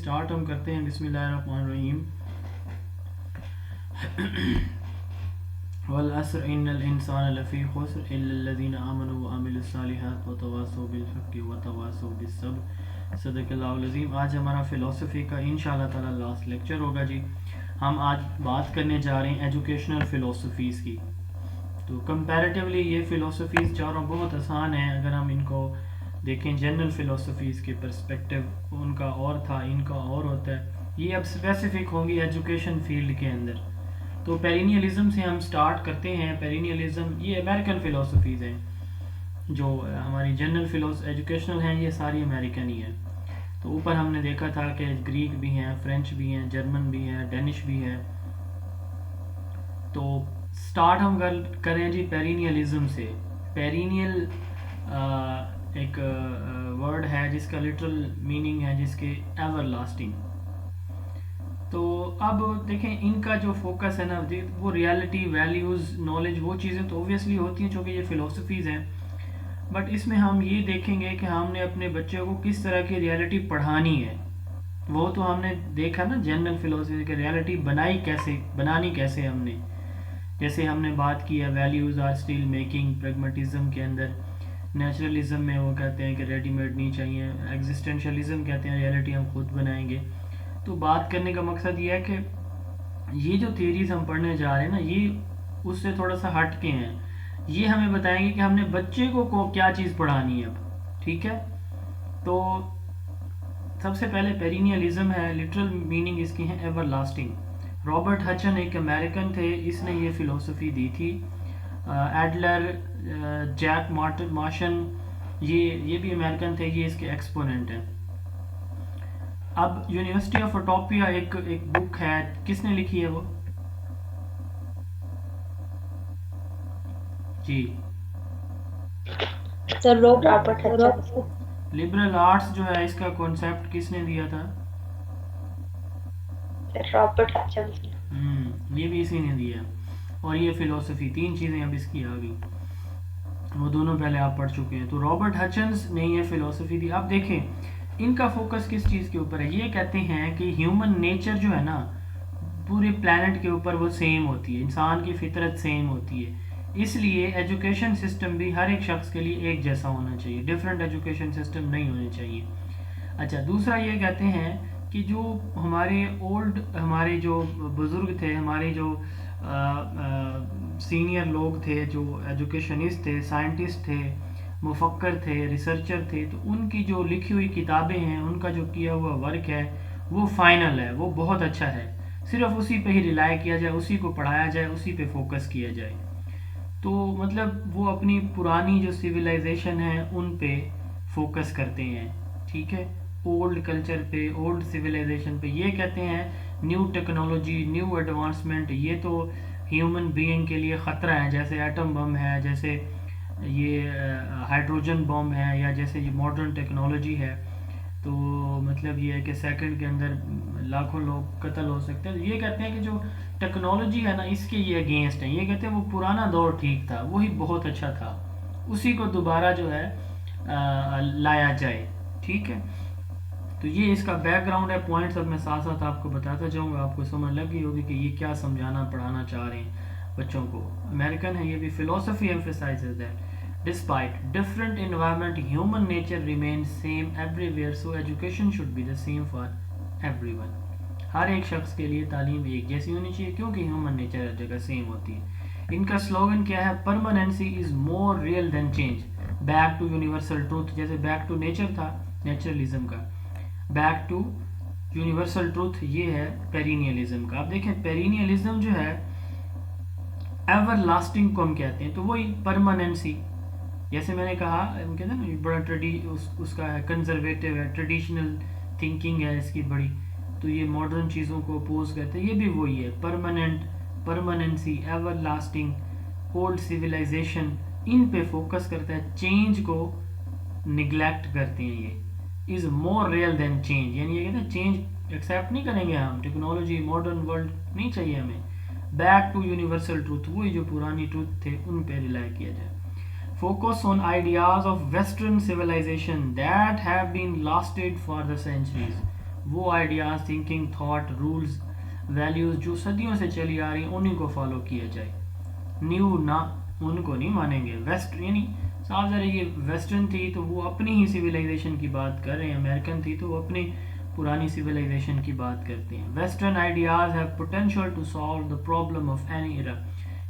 Start ہم کرتے ہیں. بسم اللہ الرحمن الرحیم. والعصر ان الانسان لفی خسر الا الذین آمنوا وعملوا الصالحات وتواصوا بالحق وتواصوا بالصبر. صدق اللہ العظیم. آج ہمارا فلسفی کا انشاءاللہ تعالی لاسٹ لیکچر ہوگا جی. ہم آج بات کرنے جا رہے ہیں ایجوکیشنل فلسفیز کی. تو کمپیریٹیولی یہ فلسفیز چاروں بہت آسان ہیں اگر ہم ان کو دیکھیں جنرل فلسفیز کے پرسپیکٹیو. ان کا اور تھا، ان کا اور ہوتا ہے. یہ اب اسپیسیفک ہوں گی ایجوکیشن فیلڈ کے اندر. تو پیرینیلزم سے ہم سٹارٹ کرتے ہیں. پیرینیلزم یہ امریکن فلسفیز ہیں. جو ہماری جنرل ایجوکیشنل ہیں یہ ساری امریکن ہی ہیں. تو اوپر ہم نے دیکھا تھا کہ گریک بھی ہیں، فرینچ بھی ہیں، جرمن بھی ہیں، ڈینش بھی ہے. تو سٹارٹ ہم کریں جی پیرینیلزم سے. پیرینیل ایک ورڈ ہے جس کا لٹرل میننگ ہے جس کے ایور لاسٹنگ. تو اب دیکھیں ان کا جو فوکس ہے نا وہ ریالٹی، ویلیوز، نالج، وہ چیزیں تو اوبویسلی ہوتی ہیں چونکہ یہ فلسفیز ہیں. بٹ اس میں ہم یہ دیکھیں گے کہ ہم نے اپنے بچے کو کس طرح کی ریالٹی پڑھانی ہے. وہ تو ہم نے دیکھا نا جنرل فلسفی کہ ریالٹی بنانی کیسے ہم نے. جیسے ہم نے بات کی ہے values are still making. Pragmatism کے اندر، نیچرلزم میں وہ کہتے ہیں کہ ریڈی میڈ نہیں چاہیے. ایگزسٹینشلزم کہتے ہیں ریالٹی ہم خود بنائیں گے. تو بات کرنے کا مقصد یہ ہے کہ یہ جو تھیریز ہم پڑھنے جا رہے ہیں نا یہ اس سے تھوڑا سا ہٹ کے ہیں. یہ ہمیں بتائیں گے کہ ہم نے بچے کو کیا چیز پڑھانی ہے اب. ٹھیک ہے. تو سب سے پہلے پیرینیلزم ہے. لٹرل میننگ اس کی ہے ایور لاسٹنگ. رابرٹ ہچن ایک امریکن تھے، اس نے یہ فلسفی دی تھی. ایڈلر، جیک مارشن یہ بھی امریکن تھے، یہ اس کے ایکسپوننٹ ہیں. اب یونیورسٹی آف اوٹوپیا ایک بک ہے، کس نے لکھی ہے وہ؟ جی سر رابرٹ ہچن. لبرل آرٹس جو ہے اس کا کانسیپٹ کس نے دیا تھا؟ رابرٹ ہچن. یہ بھی اسی نے دیا. اور یہ فلسفی، تین چیزیں اب اس کی آ گئی، وہ دونوں پہلے آپ پڑھ چکے ہیں. تو رابرٹ ہچنس نے یہ فلسفی دی. اب دیکھیں ان کا فوکس کس چیز کے اوپر ہے. یہ کہتے ہیں کہ ہیومن نیچر جو ہے نا پورے پلانٹ کے اوپر وہ سیم ہوتی ہے، انسان کی فطرت سیم ہوتی ہے. اس لیے ایجوکیشن سسٹم بھی ہر ایک شخص کے لیے ایک جیسا ہونا چاہیے، ڈفرینٹ ایجوکیشن سسٹم نہیں ہونے چاہیے. اچھا، دوسرا یہ کہتے ہیں کہ جو ہمارے جو بزرگ تھے، ہمارے جو سینئر لوگ تھے، جو ایجوکیشنسٹ تھے، سائنٹسٹ تھے، مفکر تھے، ریسرچر تھے، تو ان کی جو لکھی ہوئی کتابیں ہیں، ان کا جو کیا ہوا ورک ہے وہ فائنل ہے، وہ بہت اچھا ہے. صرف اسی پہ ہی ریلائی کیا جائے، اسی کو پڑھایا جائے، اسی پہ فوکس کیا جائے. تو مطلب وہ اپنی پرانی جو سویلائزیشن ہے ان پہ فوکس کرتے ہیں. ٹھیک ہے. اولڈ کلچر پہ، اولڈ سویلائزیشن پہ. یہ کہتے ہیں نیو ٹیکنالوجی، نیو ایڈوانسمنٹ یہ تو ہیومن بینگ کے لیے خطرہ ہے. جیسے ایٹم بم ہے، جیسے یہ ہائیڈروجن بم ہے، یا جیسے یہ ماڈرن ٹیکنالوجی ہے. تو مطلب یہ ہے کہ سیکنڈ کے اندر لاکھوں لوگ قتل ہو سکتے ہیں. یہ کہتے ہیں کہ جو ٹیکنالوجی ہے نا اس کے یہ اگینسٹ ہیں. یہ کہتے ہیں وہ پرانا دور ٹھیک تھا، وہی بہت اچھا تھا، اسی کو دوبارہ جو ہے لایا جائے. ٹھیک ہے. تو یہ اس کا بیک گراؤنڈ ہے. پوائنٹس اب میں ساتھ ساتھ آپ کو بتاتا جاؤں گا، آپ کو سمجھ لگ گئی ہوگی کہ یہ کیا سمجھانا پڑھانا چاہ رہے ہیں بچوں کو. امریکن ہے یہ بھی. فلسفی emphasizes that despite different environment human nature remains same everywhere, so education should be the same for everyone. ہر ایک شخص کے لیے تعلیم ایک جیسی ہونی چاہیے کیونکہ ہیومن نیچر ہر جگہ سیم ہوتی ہے. ان کا سلوگن کیا ہے؟ Permanency is more real than change. Back to universal truth. جیسے بیک ٹو نیچر تھا نیچرلزم کا، بیک ٹو یونیورسل ٹروتھ یہ ہے پیرینیلزم کا. اب دیکھیں پیرینیلزم جو ہے ایور لاسٹنگ کو ہم کہتے ہیں. تو وہی پرماننسی، جیسے میں نے کہا کہتے ہیں نا بڑا اس کا ہے کنزرویٹو ہے، ٹریڈیشنل تھنکنگ ہے اس کی بڑی. تو یہ ماڈرن چیزوں کو اپوز کرتے ہیں. یہ بھی وہی ہے پرماننسی، ایور لاسٹنگ، اولڈ سویلائزیشن ان پہ فوکس کرتا ہے. چینج کو نگلیکٹ کرتے ہیں. یہ از مور ریئل دین چینج، یعنی یہ کہتے ہیں چینج ایکسیپٹ نہیں کریں گے ہم. ٹیکنالوجی ماڈرن ورلڈ نہیں چاہیے ہمیں. بیک ٹو یونیورسل ٹروتھ، وہی جو پرانی ٹروتھ تھے ان پہ ریلائی کیا جائے. Focus on ideas of Western civilization that have been lasted for the centuries. وہ ideas, thinking, thought, rules, values جو صدیوں سے چلی آ رہی ہیں انہیں کو فالو کیا جائے. نیو نہ ان کو نہیں مانیں گے. ویسٹ یعنی صاف ظاہر یہ ویسٹرن تھی تو وہ اپنی ہی سویلائزیشن کی بات کر رہے ہیں، امریکن تھی تو وہ اپنی پرانی سویلائزیشن کی بات کرتے ہیں. Western ideas have potential to solve the problem of any era.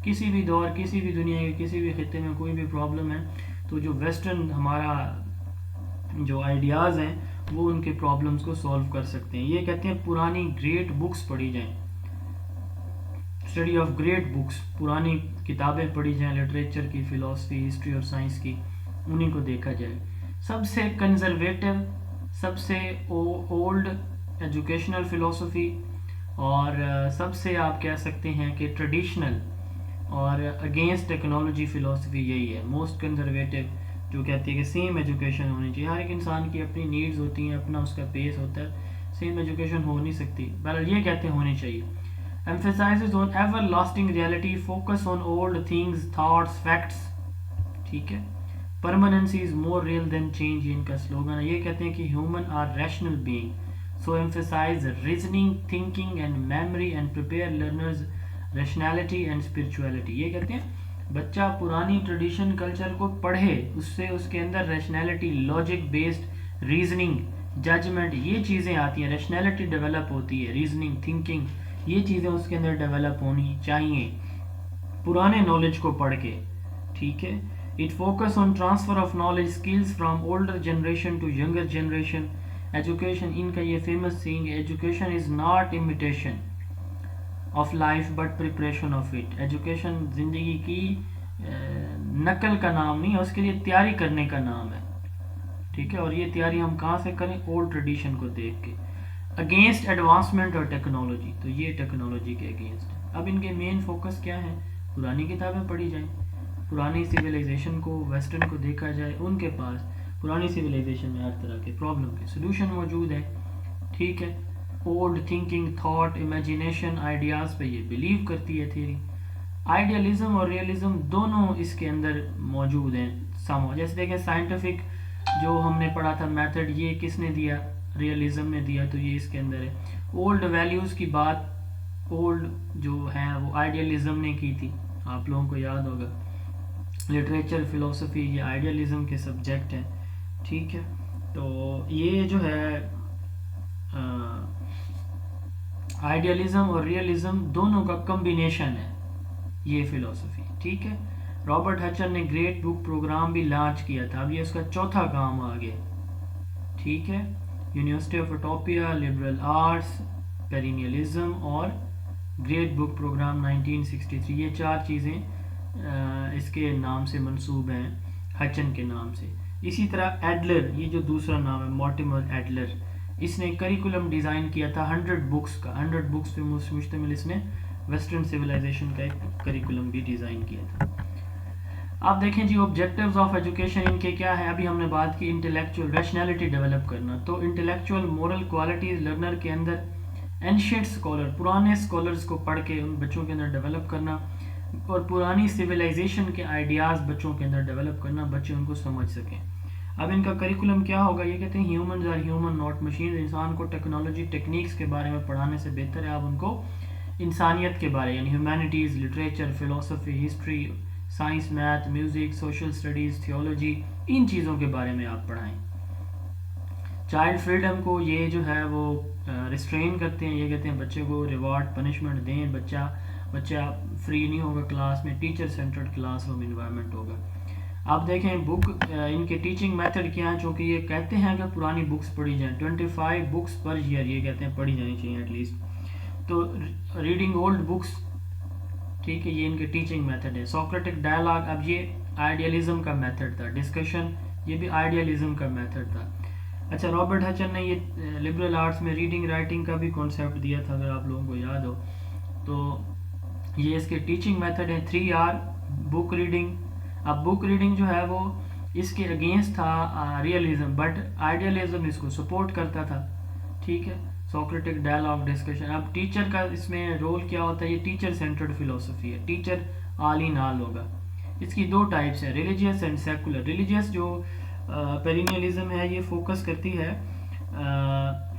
کسی بھی دور، کسی بھی دنیا کے کسی بھی خطے میں کوئی بھی پرابلم ہے تو جو ویسٹرن ہمارا جو آئیڈیاز ہیں وہ ان کے پرابلمس کو سالو کر سکتے ہیں. یہ کہتے ہیں پرانی گریٹ بکس پڑھی جائیں، اسٹڈی آف گریٹ بکس، پرانی کتابیں پڑھی جائیں لٹریچر کی، فلاسفی، ہسٹری اور سائنس کی، انہیں کو دیکھا جائے. سب سے کنزرویٹو، سب سے اولڈ ایجوکیشنل فلاسفی اور سب سے آپ کہہ سکتے ہیں کہ ٹریڈیشنل اور اگینسٹ ٹیکنالوجی فلاسفی یہی ہے. موسٹ کنزرویٹو جو کہتی ہے کہ سیم ایجوکیشن ہونی چاہیے. ہر ایک انسان کی اپنی نیڈز ہوتی ہیں، اپنا اس کا پیس ہوتا ہے، سیم ایجوکیشن ہو نہیں سکتی. بہرحال یہ کہتے ہیں ہونی چاہیے. emphasizes on everlasting reality, focus on old things, thoughts, facts. ٹھیک ہے. permanency is more real than change ان کا سلوگن ہے. یہ کہتے ہیں کہ human are rational being, so emphasize reasoning, thinking and memory and prepare learners rationality and spirituality. یہ کہتے ہیں بچہ پرانی ٹریڈیشن کلچر کو پڑھے، اس سے اس کے اندر rationality, logic based reasoning, judgment, یہ چیزیں آتی ہیں. ریشنالٹی ڈیولپ ہوتی ہے، ریزننگ، تھنکنگ، یہ چیزیں اس کے اندر ڈیولپ ہونی چاہیے پرانے نالج کو پڑھ کے. ٹھیک ہے. It focus on transfer of knowledge skills from older generation to younger generation. Education ان کا یہ فیمس سینگ ہے، education is not imitation of life but preparation of it. Education زندگی کی نقل کا نام نہیں ہے، اس کے لیے تیاری کرنے کا نام ہے. ٹھیک ہے. اور یہ تیاری ہم کہاں سے کریں؟ اولڈ ٹریڈیشن کو دیکھ کے. اگینسٹ ایڈوانسمنٹ اور ٹیکنالوجی، تو یہ ٹیکنالوجی کے اگینسٹ ہے. اب ان کے مین فوکس کیا ہے؟ پرانی کتابیں پڑھی جائیں، پرانی سویلائزیشن کو، ویسٹرن کو دیکھا جائے. ان کے پاس پرانی سویلائزیشن میں ہر طرح کے پرابلم کے سلوشن موجود ہیں. ٹھیک ہے. Old thinking, thought, imagination, ideas پہ یہ بلیو کرتی ہے تھیوری. آئیڈیالزم اور ریئلزم دونوں اس کے اندر موجود ہیں. جیسے دیکھیں سائنٹیفک جو ہم نے پڑھا تھا میتھڈ، یہ کس نے دیا؟ ریئلزم نے دیا، تو یہ اس کے اندر ہے. اولڈ ویلیوز کی بات اولڈ جو ہیں وہ آئیڈیالزم نے کی تھی، آپ لوگوں کو یاد ہوگا. لٹریچر، فلاسفی، یہ آئیڈیالزم کے سبجیکٹ ہیں. ٹھیک ہے. تو یہ جو ہے آئیڈیالزم اور ریئلزم دونوں کا کمبینیشن ہے یہ فلاسفی. ٹھیک ہے. رابرٹ ہچر نے گریٹ بک پروگرام بھی لانچ کیا تھا، اب یہ اس کا چوتھا کام آ گیا. ٹھیک ہے. یونیورسٹی آف اٹوپیا، لبرل آرٹس، پیرینیلزم اور گریٹ بک پروگرام 1963، یہ چار چیزیں اس کے نام سے منسوب ہیں، ہچن کے نام سے. اسی طرح ایڈلر، یہ جو دوسرا نام ہے مارٹیمر ایڈلر، اس نے کریکولم ڈیزائن کیا تھا 100 بکس کا. 100 بکس پہ مشتمل اس نے ویسٹرن سویلائزیشن کا ایک کریکولم بھی ڈیزائن کیا تھا. آپ دیکھیں جی آبجیکٹیوز آف ایجوکیشن ان کے کیا ہے؟ ابھی ہم نے بات کی انٹلیکچوئل ریشنالٹی ڈیولپ کرنا، تو انٹلیکچوئل مورل کوالٹیز لرنر کے اندر اینشینٹ اسکالر، پرانے اسکالرز کو پڑھ کے ان بچوں کے اندر ڈیولپ کرنا، اور پرانی سویلائزیشن کے آئیڈیاز بچوں کے اندر ڈیولپ کرنا، بچے ان کو سمجھ سکیں. اب ان کا کریکولم کیا ہوگا؟ یہ کہتے ہیں humans are human not machine. انسان کو ٹیکنالوجی ٹیکنیکس کے بارے میں پڑھانے سے بہتر ہے آپ ان کو انسانیت کے بارے، یعنی humanities, literature, philosophy, history, science, math, music, social studies, theology, ان چیزوں کے بارے میں آپ پڑھائیں. چائلڈ فریڈم کو یہ جو ہے وہ ریسٹرین کرتے ہیں. یہ کہتے ہیں بچے کو ریوارڈ، پنشمنٹ دیں، بچہ فری نہیں ہوگا کلاس میں، teacher centred class room environment ہوگا. آپ دیکھیں بک ان کے ٹیچنگ میتھڈ کیا ہیں، چونکہ یہ کہتے ہیں کہ پرانی بکس پڑھی جائیں. 25 بکس پر ایئر یہ کہتے ہیں پڑھی جانی چاہیے ایٹ لیسٹ. تو ریڈنگ اولڈ بکس، ٹھیک ہے، یہ ان کے ٹیچنگ میتھڈ ہے. سوکریٹک ڈائلاگ، اب یہ آئیڈیالزم کا میتھڈ تھا. ڈسکشن، یہ بھی آئیڈیالزم کا میتھڈ تھا. اچھا، رابرٹ ہچن نے یہ لبرل آرٹس میں ریڈنگ رائٹنگ کا بھی کانسیپٹ دیا تھا، اگر آپ لوگوں کو یاد ہو. تو یہ اس کے ٹیچنگ میتھڈ ہیں. 3R book reading. اب بک ریڈنگ جو ہے وہ اس کے اگینسٹ تھا ریئلزم، بٹ آئیڈیالزم اس کو سپورٹ کرتا تھا. ٹھیک ہے. Socratic dialogue, discussion. اب ٹیچر کا اس میں رول کیا ہوتا ہے؟ یہ ٹیچر سینٹرڈ فلاسفی ہے. ٹیچر آل ان آل ہوگا. اس کی دو ٹائپس ہیں، ریلیجیس اینڈ سیکولر. ریلیجیس جو پیرینیلزم ہے یہ فوکس کرتی ہے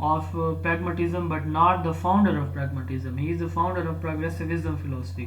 of pragmatism but not the founder of pragmatism. He is the founder of progressivism philosophy.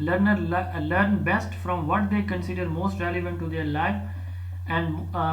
Learner learn best from what they consider most relevant to their life and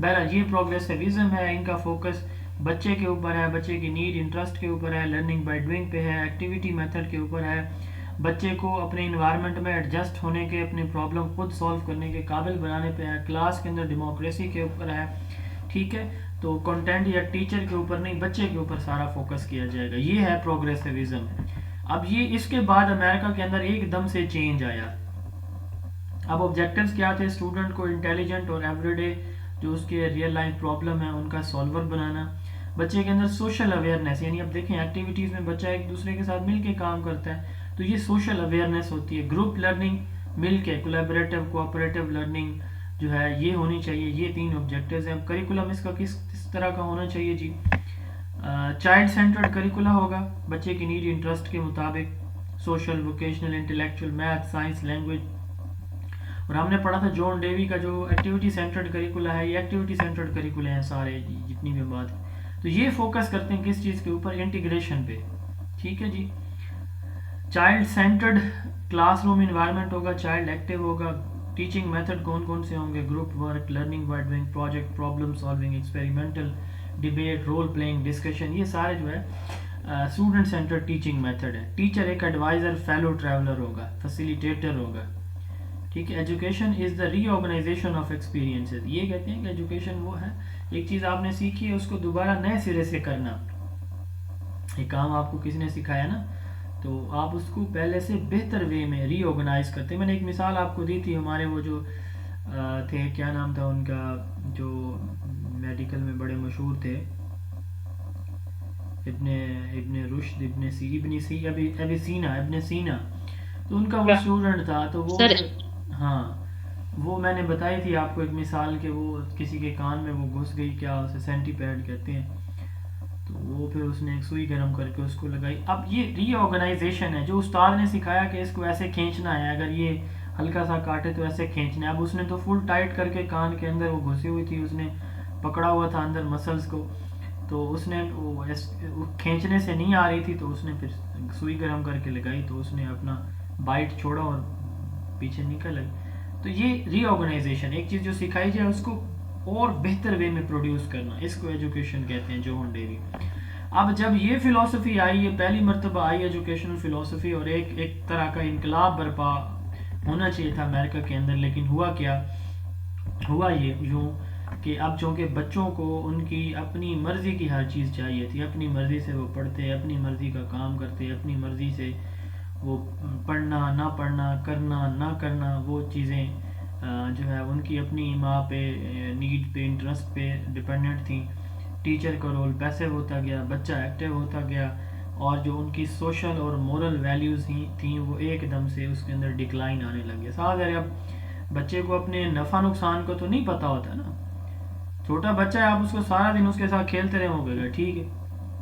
بہرحال یہ پروگریسویزم ہے، ان کا focus بچے کے اوپر ہے، بچے کی نیڈ انٹرسٹ کے اوپر ہے، لرننگ بائی ڈوئنگ پہ ہے، ایکٹیویٹی میتھڈ کے اوپر ہے، بچے کو اپنے انوائرمنٹ میں ایڈجسٹ ہونے کے، اپنے پرابلم خود سالو کرنے کے قابل بنانے پہ ہے، کلاس کے اندر ڈیموکریسی کے اوپر ہے. ٹھیک ہے، تو کنٹینٹ یا ٹیچر کے اوپر نہیں، بچے کے اوپر سارا فوکس کیا جائے گا. یہ ہے پروگریسویزم. اب یہ اس کے بعد امریکہ کے اندر ایک دم سے چینج آیا. اب آبجیکٹیوز کیا تھے؟ اسٹوڈنٹ کو انٹیلیجنٹ اور ایوری ڈے جو اس کے ریئل لائف پرابلم ہے ان کا سالور بنانا. بچے کے اندر سوشل اویئرنیس، یعنی اب دیکھیں ایکٹیویٹیز میں بچہ ایک دوسرے کے ساتھ مل کے کام کرتا ہے، تو یہ سوشل اویئرنیس ہوتی ہے. گروپ لرننگ، مل کے کولیبریٹو کوآپریٹو لرننگ جو ہے یہ ہونی چاہیے. یہ 3 آبجیکٹیوز ہیں. کریکولم اس کا کس طرح کا ہونا چاہیے جی؟ چائلڈ سینٹرڈ کریکولا ہوگا بچے کی نیڈ انٹرسٹ کے مطابق، social, vocational, intellectual, math, science, language. اور ہم نے پڑھا تھا جون ڈیوی کا جو ایکٹیویٹی سینٹرڈ کریکولا ہے، یہ ایکٹیویٹی سینٹرڈ کریکولے ہیں سارے جتنی بھی بات ہے. تو یہ فوکس کرتے ہیں کس چیز کے اوپر؟ انٹیگریشن پہ. ٹھیک ہے جی. Child centred class room environment ہوگا، چائلڈ ایکٹیو ہوگا. ٹیچنگ میتھڈ کون کون سے ہوں گے؟ Group work, learning by doing, project, problem solving, experimental, debate, role playing, discussion. یہ سارے جو ہے اسٹوڈنٹ سینٹرڈ ٹیچنگ میتھڈ ہے. ٹیچر ایک ایڈوائزر، فیلو ٹریولر ہوگا، فیسیلیٹیٹر ہوگا. ٹھیک ہے. Education is the reorganisation of experiences. یہ کہتے ہیں کہ ایجوکیشن وہ ہے ایک چیز آپ نے سیکھی ہے اس کو دوبارہ نئے سرے سے کرنا. ایک کام آپ کو کسی نے سکھایا نا، تو آپ اس کو پہلے سے بہتر وے میں ری آرگنائز کرتے ہیں. میں نے ایک مثال آپ کو دی تھی، ہمارے وہ جو تھے، کیا نام تھا ان کا، جو میڈیکل میں بڑے مشہور تھے، ابن رشد، ابن سینا. تو ان کا وہ اسٹوڈنٹ تھا، تو وہ ہاں وہ میں نے بتائی تھی آپ کو ایک مثال کہ وہ کسی کے کان میں وہ گھس گئی، کیا اسے سینٹی پیڈ کہتے ہیں، تو وہ پھر اس نے ایک سوئی گرم کر کے اس کو لگائی. اب یہ ری آرگنائزیشن ہے. جو استاد نے سکھایا کہ اس کو ایسے کھینچنا ہے، اگر یہ ہلکا سا کاٹے تو ایسے کھینچنا ہے، اب اس نے تو فل ٹائٹ کر کے کان کے اندر وہ گھسی ہوئی تھی، اس نے پکڑا ہوا تھا اندر مسلس کو، تو اس نے کھینچنے سے نہیں آ رہی تھی، تو اس نے پھر سوئی گرم کر کے لگائی، تو اس نے اپنا بائٹ چھوڑا اور پیچھے نکل آئی. تو یہ ری آرگنائزیشن، ایک چیز جو سکھائی جائے اس کو اور بہتر وے میں پروڈیوس کرنا، اس کو ایجوکیشن کہتے ہیں. جون ڈیوی. اب جب یہ فلسفی آئی، یہ پہلی مرتبہ آئی ایجوکیشنل فلسفی، اور ایک طرح کا انقلاب برپا ہونا چاہیے تھا امریکہ کے اندر، لیکن ہوا کیا؟ ہوا یہ یوں کہ اب چونکہ بچوں کو ان کی اپنی مرضی کی ہر چیز چاہیے تھی، اپنی مرضی سے وہ پڑھتے، اپنی مرضی کا کام کرتے، اپنی مرضی سے وہ پڑھنا نہ پڑھنا، کرنا نہ کرنا، وہ چیزیں جو ہے ان کی اپنی ماں پہ، نیڈ پہ، انٹرسٹ پہ ڈپینڈنٹ تھیں. ٹیچر کا رول پیسو ہوتا گیا، بچہ ایکٹیو ہوتا گیا، اور جو ان کی سوشل اور مورل ویلیوز تھیں وہ ایک دم سے اس کے اندر ڈکلائن آنے لگ گیا. ساتھ اب بچے کو اپنے نفع نقصان کو تو نہیں پتہ ہوتا نا. چھوٹا بچہ ہے، آپ اس کو سارا دن اس کے ساتھ کھیلتے رہے ہو گئے، ٹھیک ہے،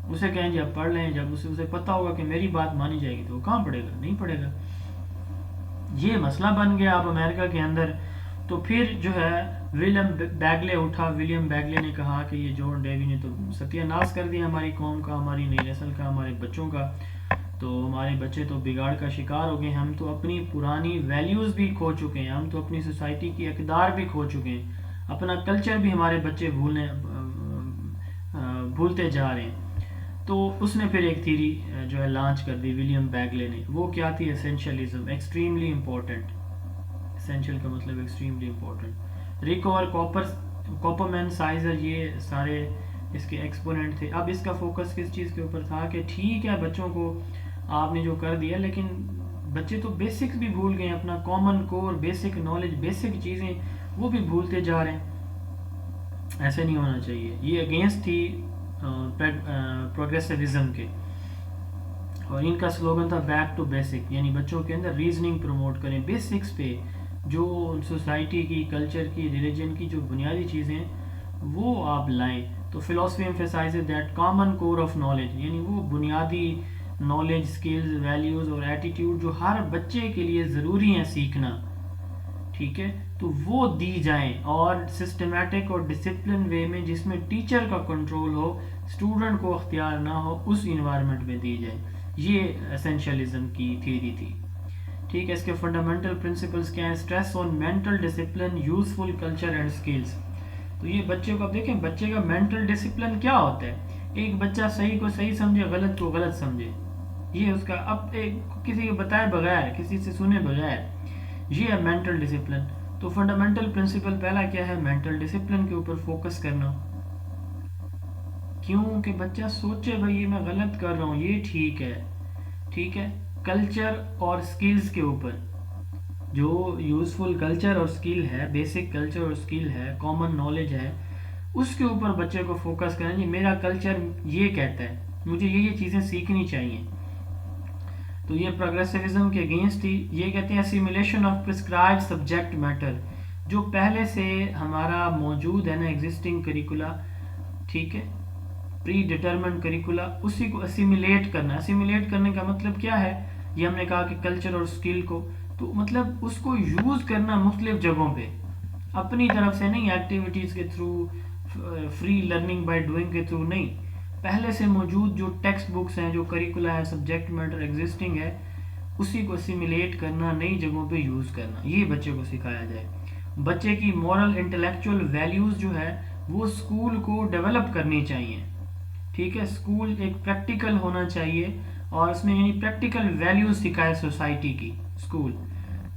اسے کہیں جی اب پڑھ لیں. جب اسے پتہ ہوگا کہ میری بات مانی جائے گی تو وہ کہاں پڑھے گا؟ نہیں پڑھے گا. یہ مسئلہ بن گیا اب امریکہ کے اندر. تو پھر جو ہے ولیم بیگلے اٹھا. ولیم بیگلے نے کہا کہ یہ جون ڈیوی نے تو ستیہ ناش کر دیا ہماری قوم کا، ہماری نئی نسل کا، ہمارے بچوں کا. تو ہمارے بچے تو بگاڑ کا شکار ہو گئے، ہم تو اپنی پرانی ویلیوز بھی کھو چکے ہیں، ہم تو اپنی سوسائٹی کی اقدار بھی کھو چکے ہیں، اپنا کلچر بھی ہمارے بچے بھولتے جا رہے ہیں. تو اس نے پھر ایک تھیری جو ہے لانچ کر دی ولیم بیگلے نے. وہ کیا تھی؟ اسینشلزم. Extremely important. اسینشل کا مطلب ایکسٹریملی امپورٹنٹ. ریکو اور کوپرمین، سائزر، یہ سارے اس کے ایکسپوننٹ تھے. اب اس کا فوکس کس چیز کے اوپر تھا کہ ٹھیک ہے بچوں کو آپ نے جو کر دیا، لیکن بچے تو بیسکس بھی بھول گئے، اپنا کامن کور، بیسک نالج، بیسک چیزیں وہ بھی بھولتے جا رہے ہیں. ایسے نہیں ہونا چاہیے. یہ اگینسٹ تھی پروگریسوزم کے، اور ان کا سلوگن تھا بیک ٹو بیسک، یعنی بچوں کے اندر ریزننگ پروموٹ کریں بیسکس پہ، جو سوسائٹی کی، کلچر کی، ریلیجن کی جو بنیادی چیزیں وہ آپ لائیں. تو فلسفی emphasises that common core of knowledge, یعنی وہ بنیادی نالج، اسکلز، ویلیوز اور ایٹیٹیوڈ جو ہر بچے کے لیے ضروری ہیں سیکھنا، ٹھیک ہے، تو وہ دی جائیں، اور سسٹمیٹک اور ڈسپلن وے میں، جس میں ٹیچر کا کنٹرول ہو، اسٹوڈنٹ کو اختیار نہ ہو، اس انوائرمنٹ میں دی جائے. یہ اسینشلزم کی تھیوری تھی. ٹھیک ہے. اس کے فنڈامنٹل پرنسپلس کیا ہیں؟ Stress on mental discipline, useful culture and skills. تو یہ بچے کو اب دیکھیں بچے کا مینٹل ڈسپلن کیا ہوتا ہے. ایک بچہ صحیح کو صحیح سمجھے, غلط کو غلط سمجھے, یہ اس کا اب ایک کسی کو بتائے بغیر, کسی سے سنے بغیر, یہ ہے مینٹل ڈسپلن. تو فنڈامنٹل پرنسپل پہلا کیا ہے, مینٹل ڈسپلن کے اوپر فوکس کرنا. کیوں کہ بچہ سوچے بھائی یہ میں غلط کر رہا ہوں, یہ ٹھیک ہے, ٹھیک ہے. کلچر اور سکلز کے اوپر, جو یوزفل کلچر اور سکل ہے, بیسک کلچر اور سکل ہے, کامن نالج ہے, اس کے اوپر بچے کو فوکس کریں. جی میرا کلچر یہ کہتا ہے, مجھے یہ چیزیں سیکھنی چاہیے. تو یہ پروگریسوزم کے اگینسٹ تھی. یہ کہتے ہیں اسیمیلیشن آف پرسکرائبڈ سبجیکٹ میٹر, جو پہلے سے ہمارا موجود ہے نا ایگزسٹنگ کریکولا, ٹھیک ہے, پری ڈیٹرمنٹ کریکولا, اسی کو اسیمیلیٹ کرنا. اسیمیلیٹ کرنے کا مطلب کیا ہے, یہ ہم نے کہا کہ کلچر اور سکل کو, تو مطلب اس کو یوز کرنا مختلف جگہوں پہ, اپنی طرف سے نہیں, ایکٹیویٹیز کے through, free learning by doing کے تھرو نہیں, پہلے سے موجود جو ٹیکسٹ بکس ہیں, جو کریکولا ہے, سبجیکٹ میٹر ایگزسٹنگ ہے, اسی کو اسیمیلیٹ کرنا, نئی جگہوں پہ یوز کرنا, یہ بچے کو سکھایا جائے. بچے کی مورل انٹلیکچوئل ویلیوز جو ہے وہ اسکول کو ڈیولپ کرنی چاہیے, ٹھیک ہے. اسکول ایک پریکٹیکل ہونا چاہیے, اور اس میں یعنی پریکٹیکل ویلیوز سکھائے سوسائٹی کی اسکول.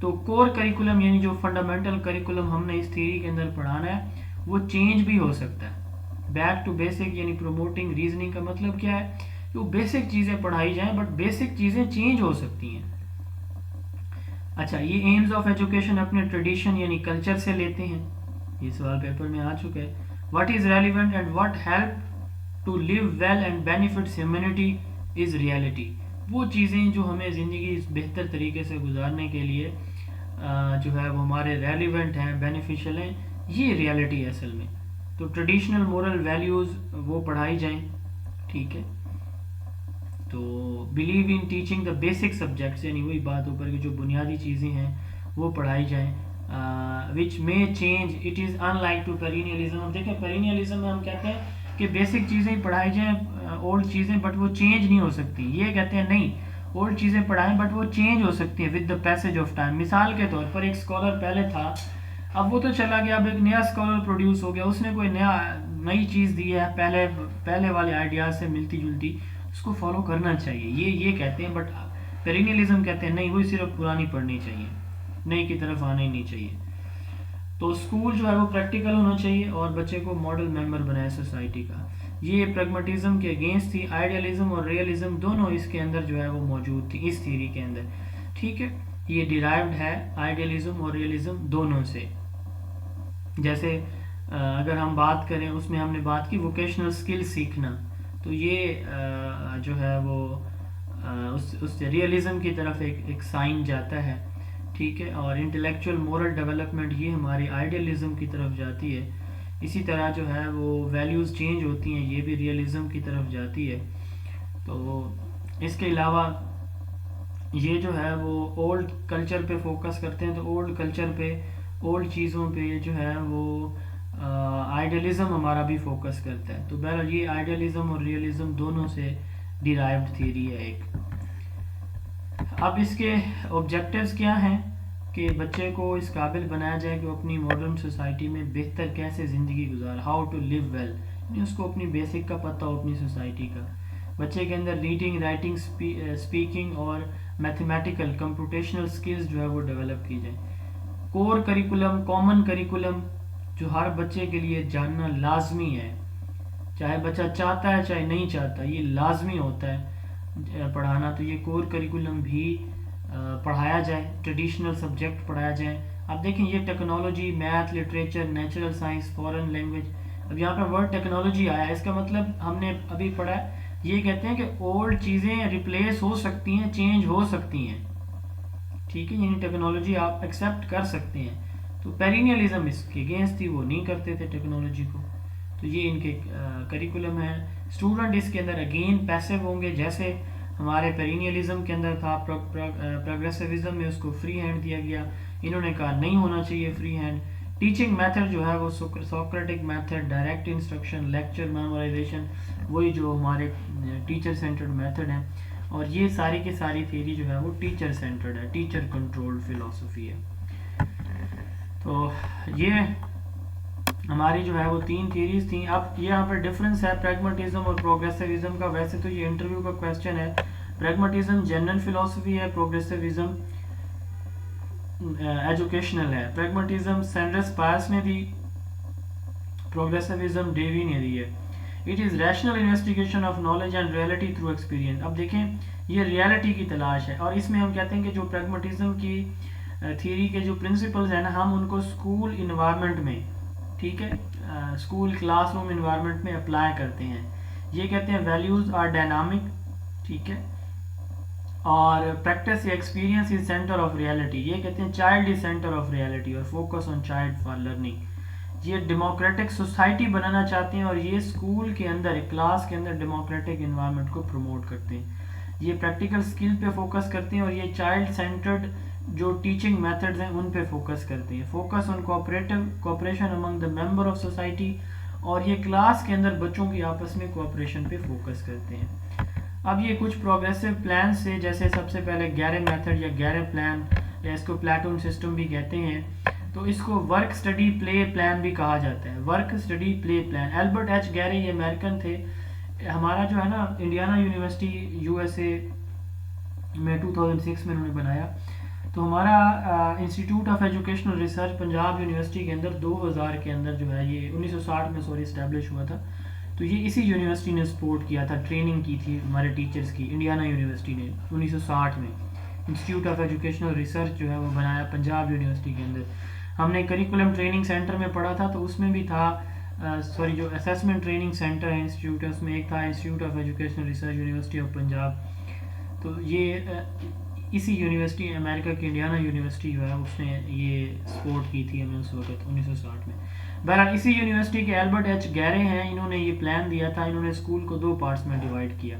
تو کور کریکولم یعنی جو فنڈامنٹل کریکولم ہم نے اس تھیوری کے اندر پڑھانا ہے, وہ چینج بھی ہو سکتا ہے. بیک ٹو بیسک یعنی پروموٹنگ ریزننگ کا مطلب کیا ہے, کہ وہ بیسک چیزیں پڑھائی جائیں, بٹ بیسک چیزیں چینج ہو سکتی ہیں. اچھا, یہ ایمز آف ایجوکیشن اپنے ٹریڈیشن یعنی کلچر سے لیتے ہیں. یہ سوال پیپر میں آ چکا ہے. What is relevant and what help to live well and benefits humanity is reality. وہ چیزیں جو ہمیں زندگی بہتر طریقے سے گزارنے کے لیے جو ہے وہ ہمارے ریلیونٹ ہیں, بینیفیشل ہیں, یہ ریئلٹی ہے اصل میں. تو ٹریڈیشنل مورل ویلیوز وہ پڑھائی جائیں, ٹھیک ہے. تو believe in teaching the basic subjects, یعنی وہی بات اوپر کی جو بنیادی چیزیں ہیں وہ پڑھائی جائیں. وچ میں change, it is unlike to perennialism. ہم دیکھیں پیرینیلزم میں ہم کہتے ہیں کہ بیسک چیزیں پڑھائی جائیں, اولڈ چیزیں, بٹ وہ چینج نہیں ہو سکتی. یہ کہتے ہیں نہیں, اولڈ چیزیں پڑھائیں بٹ وہ چینج ہو سکتی ہیں with the passage of time. مثال کے طور پر ایک اسکالر پہلے تھا, اب وہ تو چلا گیا, اب ایک نیا اسکالر پروڈیوس ہو گیا, اس نے کوئی نئی چیز دی ہے, پہلے والے آئیڈیاز سے ملتی جلتی, اس کو فالو کرنا چاہیے. یہ کہتے ہیں. بٹ پیرینیلزم کہتے ہیں نہیں, وہی صرف پرانی پڑھنی چاہیے, نئی کی طرف آنا ہی نہیں چاہیے. تو اسکول جو ہے وہ پریکٹیکل ہونا چاہیے, اور بچے کو ماڈل ممبر بنائے سوسائٹی کا. یہ پریگمیٹزم کے اگینسٹ تھی. آئیڈیالزم اور ریئلزم دونوں اس کے اندر جو ہے وہ موجود تھی, اس تھیوری کے اندر, ٹھیک ہے. یہ ڈیرائیوڈ ہے آئیڈیالزم اور ریئلزم دونوں سے. جیسے اگر ہم بات کریں, اس میں ہم نے بات کی ووکیشنل اسکل سیکھنا, تو یہ جو ہے وہ اس ریئلزم کی طرف ایک سائن جاتا ہے, ٹھیک ہے. اور انٹلیکچوئل مورل ڈیولپمنٹ یہ ہماری آئیڈیالزم کی طرف جاتی ہے. اسی طرح جو ہے وہ ویلیوز چینج ہوتی ہیں, یہ بھی ریئلزم کی طرف جاتی ہے. تو اس کے علاوہ یہ جو ہے وہ اولڈ کلچر پہ فوکس کرتے ہیں, تو اولڈ کلچر پہ, اولڈ چیزوں پہ جو ہے وہ آئیڈیالزم ہمارا بھی فوکس کرتا ہے. تو بہرحال یہ آئیڈیالزم اور ریئلزم دونوں سے ڈیرائیوڈ تھیوری ہے ایک. اب اس کے آبجیکٹیوز کیا ہیں, کہ بچے کو اس قابل بنایا جائے کہ وہ اپنی ماڈرن سوسائٹی میں بہتر کیسے زندگی گزار, ہاؤ ٹو لیو ویل, یعنی اس کو اپنی بیسک کا پتہ ہو اپنی سوسائٹی کا. بچے کے اندر ریڈنگ, رائٹنگ, اسپیکنگ اور میتھمیٹیکل کمپیوٹیشنل سکلز جو ہے وہ ڈیولپ کی جائیں. کور کریکولم, کامن کریکولم, جو ہر بچے کے لیے جاننا لازمی ہے, چاہے بچہ چاہتا ہے چاہے نہیں چاہتا, یہ لازمی ہوتا ہے پڑھانا. تو یہ کور کریکولم بھی پڑھایا جائے, ٹریڈیشنل سبجیکٹ پڑھایا جائے. اب دیکھیں یہ technology, math, literature, natural science, foreign language, اب یہاں پہ ورڈ ٹیکنالوجی آیا ہے, اس کا مطلب ہم نے ابھی پڑھا ہے, یہ کہتے ہیں کہ اولڈ چیزیں ریپلیس ہو سکتی ہیں, چینج ہو سکتی ہیں, ٹھیک ہے. یعنی ٹیکنالوجی آپ ایکسیپٹ کر سکتے ہیں. تو پیرینیلزم اس کے اگینسٹ تھی, وہ نہیں کرتے تھے ٹیکنالوجی کو. تو یہ ان کے کریکولم ہے. اسٹوڈنٹ اس کے اندر اگین پیسو ہوں گے, جیسے ہمارے پیرینیلزم کے اندر تھا. پروگریسوزم میں اس کو فری ہینڈ دیا گیا, انہوں نے کہا نہیں ہونا چاہیے فری ہینڈ. ٹیچنگ میتھڈ جو ہے وہ Socratic method, direct instruction, lecture memorisation, وہی جو ہمارے ٹیچر سینٹرڈ میتھڈ ہیں. اور یہ ساری کی ساری تھیوری جو ہے وہ ٹیچر سینٹرڈ ہے, ٹیچر کنٹرولڈ فلاسفی ہے. تو یہ ہماری جو ہے وہ 3 تھیریز تھیں. اب یہاں پر ڈفرینس ہے پریگماٹزم اور پروگریسیوزم کا. ویسے تو یہ انٹرویو کا کویسچن ہے. پریگماٹزم جنرل فلسفی ہے, پروگریسیوزم ایجوکیشنل ہے. پریگماٹزم سینڈرس پائرس نے دی, پروگریسیوزم ڈیوی نے دی ہے. It is rational investigation of knowledge and reality through experience. اب دیکھیں یہ ریئلٹی کی تلاش ہے, اور اس میں ہم کہتے ہیں کہ جو پریگماٹزم کی تھیری کے جو پرنسپلز ہیں نا, ہم ان کو اسکول انوائرمنٹ میں, ٹھیک ہے, اسکول کلاس روم انوائرمنٹ میں اپلائی کرتے ہیں. یہ کہتے ہیں ویلیوز آر ڈائنامک, ٹھیک ہے, اور پریکٹس یا experience is centre of reality. یہ کہتے ہیں child is centre of reality اور focus on child for learning. یہ ڈیموکریٹک سوسائٹی بنانا چاہتے ہیں, اور یہ اسکول کے اندر, کلاس کے اندر ڈیموکریٹک انوائرمنٹ کو پروموٹ کرتے ہیں. یہ پریکٹیکل سکل پہ فوکس کرتے ہیں, اور یہ چائلڈ سینٹرڈ جو ٹیچنگ میتھڈز ہیں ان پہ فوکس کرتے ہیں. Focus on cooperation Umang the member of society, اور یہ کلاس کے اندر بچوں کی آپس میں کوآپریشن پہ فوکس کرتے ہیں. اب یہ کچھ پروگریسو پلان سے, جیسے سب سے پہلے گیرے میتھڈ یا گیرے پلان, یا اس کو پلیٹون سسٹم بھی کہتے ہیں. تو اس کو ورک اسٹڈی پلے پلان بھی کہا جاتا ہے. ورک اسٹڈی پلے پلان. البرٹ ایچ گیرے یہ امریکن تھے. ہمارا جو ہے نا Indiana university U S A میں 2006 میں انہوں نے بنایا. تو ہمارا institute of educational research Punjab university کے اندر 2000 کے اندر جو ہے, یہ 1960 میں اسٹیبلش ہوا تھا. تو یہ اسی یونیورسٹی نے سپورٹ کیا تھا, ٹریننگ کی تھی ہمارے ٹیچرز کی, انڈیانا یونیورسٹی نے 1960 میں انسٹیٹیوٹ آف ایجوکیشنل ریسرچ جو ہے وہ بنایا پنجاب یونیورسٹی کے اندر. ہم نے کریکولم ٹریننگ سینٹر میں پڑھا تھا, تو اس میں بھی تھا, جو اسیسمنٹ ٹریننگ سینٹر ہے انسٹیٹیوٹ ہے, اس میں ایک تھا institute of educational research university of Punjab. تو یہ اسی یونیورسٹی, امریکہ کی انڈیانا یونیورسٹی جو ہے اس نے یہ سپورٹ کی تھی ہمیں اس وقت 1960 میں. بہرحال اسی یونیورسٹی کے البرٹ ایچ گیرے ہیں, انہوں نے یہ پلان دیا تھا. انہوں نے اسکول کو 2 پارٹس میں ڈیوائڈ کیا.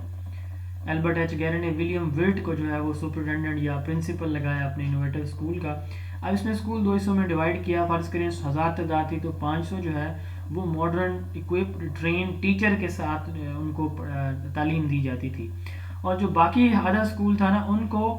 البرٹ ایچ گیرے نے ولیم ولٹ کو جو ہے وہ سپرنٹینڈنٹ یا پرنسپل لگایا اپنے انوویٹو اسکول کا. اب اس نے اسکول 2 حصوں میں ڈیوائڈ کیا. فرض کریں 1000 تعداد تھی, تو 500 جو ہے وہ ماڈرن اکوپڈ ٹرین ٹیچر کے ساتھ ان کو تعلیم دی جاتی تھی, اور جو باقی آدھا اسکول تھا نا, ان کو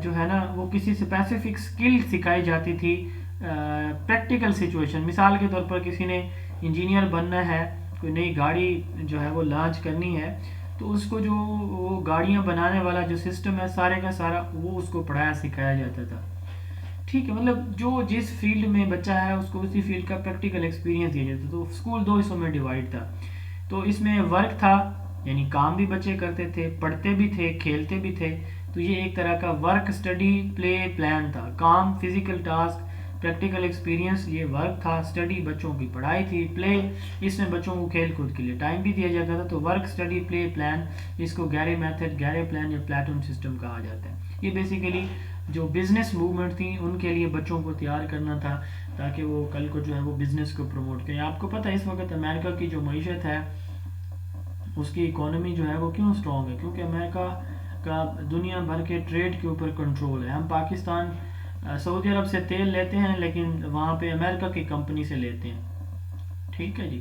جو ہے نا وہ کسی اسپیسیفک اسکل سکھائی جاتی تھی. پریکٹیکل سچویشن, مثال کے طور پر کسی نے انجینئر بننا ہے, کوئی نئی گاڑی جو ہے وہ لانچ کرنی ہے, تو اس کو جو وہ گاڑیاں بنانے والا جو سسٹم ہے سارے کا سارا وہ اس کو پڑھایا سکھایا جاتا تھا. ٹھیک ہے, مطلب جو جس فیلڈ میں بچہ ہے اس کو اسی فیلڈ کا پریکٹیکل ایکسپیرینس دیا جاتا. تو اسکول 2 حصوں میں ڈیوائڈ تھا. تو اس میں ورک تھا, یعنی کام بھی بچے کرتے تھے, پڑھتے بھی تھے, کھیلتے بھی تھے. تو یہ ایک طرح کا ورک اسٹڈی پلے پلان تھا. کام فزیکل ٹاسک, پریکٹیکل ایکسپیرینس یہ ورک تھا. اسٹڈی بچوں کی پڑھائی تھی. پلے, اس میں بچوں کو کھیل کود کے لیے ٹائم بھی دیا جاتا تھا. تو ورک اسٹڈی پلے پلان, اس کو گیرے میتھڈ, گیرے پلان یا پلیٹون سسٹم کہا جاتا ہے. یہ بیسیکلی جو بزنس موومنٹ تھی ان کے لیے بچوں کو تیار کرنا تھا, تاکہ وہ کل کو جو ہے وہ بزنس کو پروموٹ کریں. آپ کو پتہ ہے اس وقت امریکہ کی جو معیشت ہے, اس کی اکانومی جو ہے وہ کیوں اسٹرانگ ہے؟ کیونکہ امریکہ کا دنیا بھر کے ٹریڈ کے اوپر کنٹرول ہے. ہم پاکستان سعودی عرب سے تیل لیتے ہیں, لیکن وہاں پہ امریکہ کی کمپنی سے لیتے ہیں. ٹھیک ہے جی.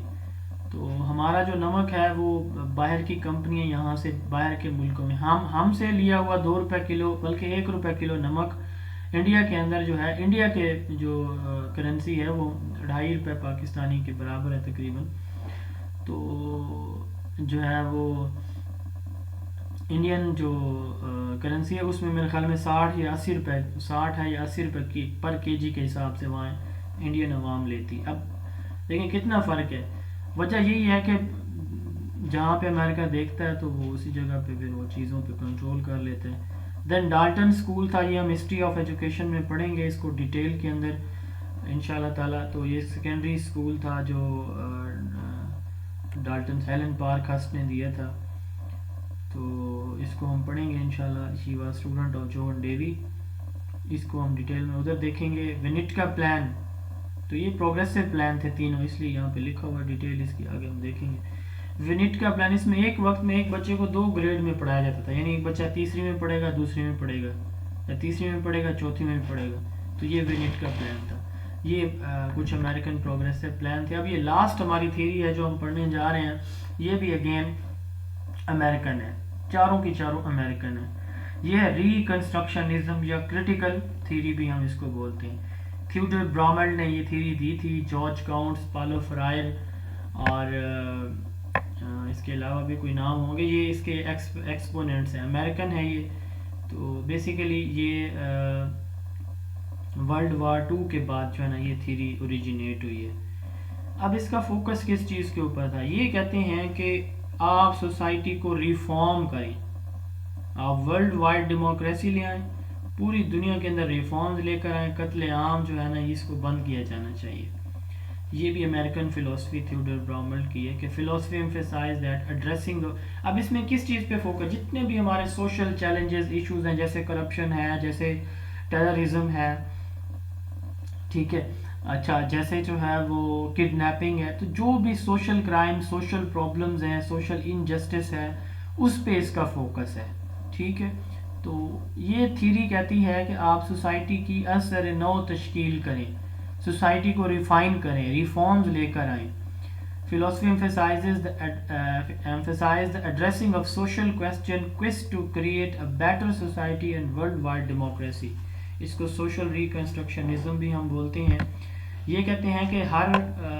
تو ہمارا جو نمک ہے وہ باہر کی کمپنیاں یہاں سے باہر کے ملکوں میں ہم سے لیا ہوا 2 روپے کلو, بلکہ 1 روپے کلو نمک انڈیا کے اندر جو ہے, انڈیا کے جو کرنسی ہے وہ 2.5 روپے پاکستانی کے برابر ہے تقریباً. تو جو ہے وہ انڈین جو کرنسی ہے اس میں میرے خیال میں 60 یا 80 روپے, 60 ہے یا 80 روپے کی پر کے جی کے حساب سے وہاں انڈین عوام لیتی. اب دیکھیں کتنا فرق ہے. وجہ یہی ہے کہ جہاں پہ امریکہ دیکھتا ہے تو وہ اسی جگہ پہ پھر وہ چیزوں پہ کنٹرول کر لیتے ہیں. دین ڈالٹن اسکول تھا, یہ ہم ہسٹری آف ایجوکیشن میں پڑھیں گے اس کو ڈیٹیل کے اندر انشاءاللہ تعالیٰ. تو یہ سیکنڈری اسکول تھا جو ڈالٹن ہیلن پارک ہسٹ نے دیا تھا. تو اس کو ہم پڑھیں گے انشاءاللہ. She was student of John Dewey. اس کو ہم ڈیٹیل میں ادھر دیکھیں گے. ونٹ کا پلان, تو یہ پروگریسو پلان تھے تینوں, اس لیے یہاں پہ لکھا ہوا ڈیٹیل اس کی آگے ہم دیکھیں گے. ونٹ کا پلان, اس میں ایک وقت میں ایک بچے کو 2 گریڈ میں پڑھایا جاتا تھا, یعنی ایک بچہ تیسری میں پڑھے گا, دوسری میں پڑھے گا, یا تیسری میں پڑھے گا, چوتھی میں پڑھے گا. تو یہ ونٹ کا پلان تھا. یہ کچھ امریکن پروگریسو پلان تھے. اب یہ لاسٹ ہماری تھیوری ہے جو ہم پڑھنے جا رہے ہیں, یہ بھی اگین امریکن ہے, چاروں کی چاروں امریکن ہیں. یہ ہے ریکنسٹرکشنزم یا کرٹیکل تھیوری بھی ہم اس کو بولتے ہیں. تھیوڈر براملڈ نے یہ تھیوری دی تھی، جارج کاؤنٹس، پالو فرائر، اور اس کے علاوہ بھی کوئی نام ہوں گے، یہ اس کے ایکسپوننٹس ہیں، امریکن ہے یہ. تو بیسیکلی یہ ورلڈ وار 2 کے بعد جو ہے نا یہ تھیوری اوریجنیٹ ہوئی ہے. اب اس کا فوکس کس چیز کے اوپر تھا؟ یہ کہتے ہیں کہ آپ سوسائٹی کو ریفارم کریں، آپ ورلڈ وائڈ ڈیموکریسی لے آئیں، پوری دنیا کے اندر ریفارمز لے کر آئیں، قتل عام جو ہے نا اس کو بند کیا جانا چاہیے. یہ بھی امریکن فلسفی تھیوڈر براملڈ کی ہے کہ فلسفی ایمفیسائز دیٹ ایڈریسنگ. اب اس میں کس چیز پہ فوکس؟ جتنے بھی ہمارے سوشل چیلنجز ایشوز ہیں، جیسے کرپشن ہے، جیسے ٹیررزم ہے، ٹھیک ہے، اچھا جیسے جو ہے وہ کڈنیپنگ ہے، تو جو بھی سوشل کرائم، سوشل پرابلمز ہیں، سوشل انجسٹس ہے، اس پہ اس کا فوکس ہے. ٹھیک ہے، تو یہ تھیری کہتی ہے کہ آپ سوسائٹی کی اثر نو تشکیل کریں، سوسائٹی کو ریفائن کریں، ریفارمز لے کر آئیں. Philosophy emphasized the addressing of social question quest to create a better society and worldwide democracy. اس کو سوشل ریکنسٹرکشنزم بھی ہم بولتے ہیں. یہ کہتے ہیں کہ ہر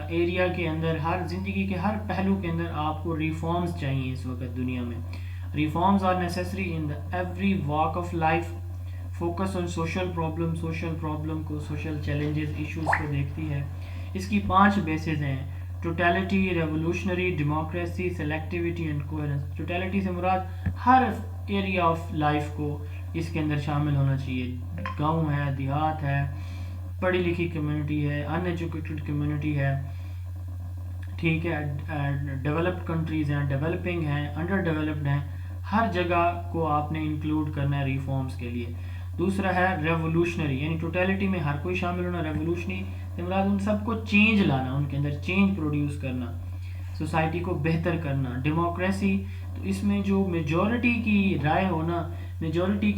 ایریا کے اندر، ہر زندگی کے ہر پہلو کے اندر آپ کو ریفارمز چاہیے اس وقت دنیا میں. Reforms are necessary in every walk of life. Focus on social problem کو، سوشل چیلنجز، ایشوز کو دیکھتی ہے. اس کی 5 بیسز ہیں: totality, revolutionary, democracy, selectivity and coherence. Totality سے مراد ہر ایریا آف لائف کو اس کے اندر شامل ہونا چاہیے. گاؤں ہے، دیہات ہے، پڑھی لکھی کمیونٹی ہے، ان ایجوکیٹڈ کمیونٹی ہے، ٹھیک ہے، ڈیولپڈ کنٹریز ہیں، ڈیولپنگ ہیں، انڈر ڈیولپڈ ہیں، ہر جگہ کو آپ نے انکلوڈ کرنا ہے ریفارمز کے لیے. دوسرا ہے ریولوشنری، یعنی ٹوٹیلٹی میں ہر کوئی شامل ہونا. ریولوشنری سے مراد ان سب کو چینج لانا، ان کے اندر چینج پروڈیوس کرنا، سوسائٹی کو بہتر کرنا. ڈیموکریسی، تو اس میں جو میجورٹی کی رائے ہونا، میجورٹی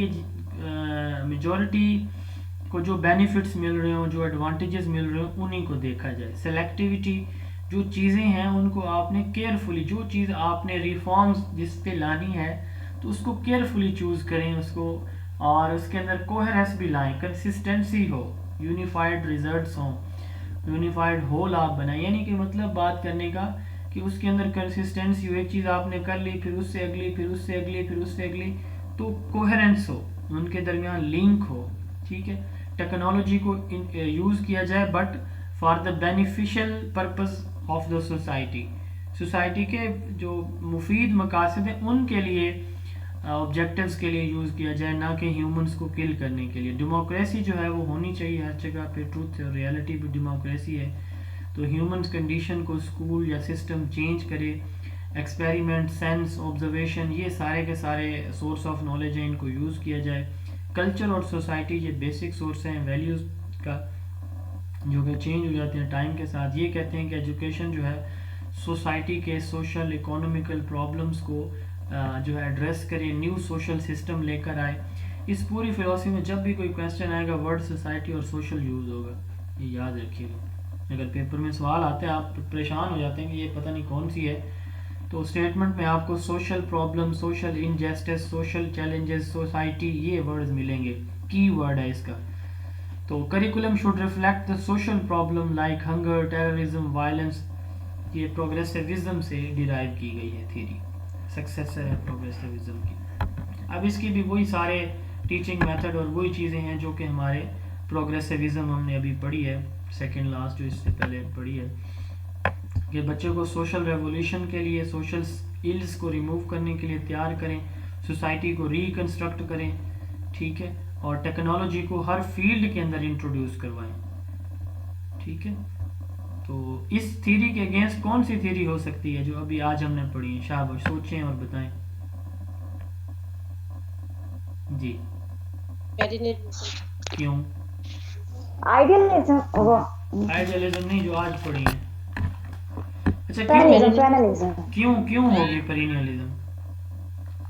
کو جو بینیفٹس مل رہے ہوں، جو ایڈوانٹیجز مل رہے ہوں، انہیں کو دیکھا جائے. سلیکٹیوٹی، جو چیزیں ہیں ان کو آپ نے کیئرفلی، جو چیز آپ نے ریفارمز جس پہ لانی ہے تو اس کو کیئرفلی چوز کریں اس کو، اور اس کے اندر کوہرنس بھی لائیں، کنسسٹنسی ہو، یونیفائڈ ریزلٹس ہوں، یونیفائڈ ہول آپ بنائیں. یعنی کہ مطلب بات کرنے کا کہ اس کے اندر کنسسٹنسی ہو، ایک چیز آپ نے کر لی، پھر اس سے اگلی، پھر اس سے اگلی، پھر اس سے اگلی، تو کوہرنس ہو، ان کے درمیان لنک ہو. ٹھیک ہے، ٹیکنالوجی کو یوز کیا جائے but for the beneficial purpose of the society. Society کے جو مفید مقاصد ہیں ان کے لیے، آبجیکٹیوز کے لیے یوز کیا جائے، نہ کہ ہیومنس کو کل کرنے کے لیے. ڈیموکریسی جو ہے وہ ہونی چاہیے ہر جگہ پہ، ٹروتھ اور ریئلٹی بھی ڈیموکریسی ہے. تو ہیومنس کنڈیشن کو اسکول یا سسٹم چینج کرے. ایکسپیریمنٹ، سینس، آبزرویشن، یہ سارے کے سارے سورس آف نالج ہیں، ان کو یوز کیا جائے. کلچر اور سوسائٹی، یہ بیسک سورس ہیں ویلیوز کا، جو کہ چینج ہو جاتے ہیں ٹائم کے ساتھ. یہ کہتے ہیں کہ ایجوکیشن جو ہے سوسائٹی کے سوشل اکانومیکل پرابلمس کو جو ہے ایڈریس کرے، نیو سوشل سسٹم لے کر آئے. اس پوری فلسفی میں جب بھی کوئی کویسچن آئے گا، ورڈ سوسائٹی اور سوشل یوز ہوگا، یہ یاد رکھیے گا. اگر پیپر میں سوال آتے ہیں آپ پریشان ہو جاتے ہیں کہ یہ پتہ نہیں کون سی ہے، تو اسٹیٹمنٹ میں آپ کو social problem, social injustice, social challenges, society, یہ ورڈز ملیں گے، کی ورڈ ہے اس کا. تو curriculum should reflect the social problem like hunger, terrorism, violence. یہ پروگریسوزم سے ڈیرائیو کی گئی ہے تھیری، سکسیسر ہے پروگریسوزم کی. اب اس کی بھی وہی سارے ٹیچنگ میتھڈ اور وہی چیزیں ہیں جو کہ ہمارے پروگریسوزم ہم نے ابھی پڑھی ہے، سیکنڈ لاسٹ جو اس سے پہلے پڑھی ہے، کہ بچے کو سوشل ریولیوشن کے لیے، سوشل ایلز کو ریموو کرنے کے لیے تیار کریں، سوسائٹی کو ریکنسٹرکٹ کریں. ٹھیک ہے، اور ٹیکنالوجی کو ہر فیلڈ کے اندر انٹروڈیوس کروائیں. ٹھیک ہے، تو اس تھیری کے اگینسٹ کون سی تھیری ہو سکتی ہے جو ابھی آج ہم نے پڑھی ہے؟ شاباش، سوچیں اور بتائیں. جی، کیوں؟ آئیڈیلزم، آئیڈیالزم نہیں، جو آج پڑھی ہیں. اچھا، پیرنلزم. کیوں ہوگی پیرینیلزم؟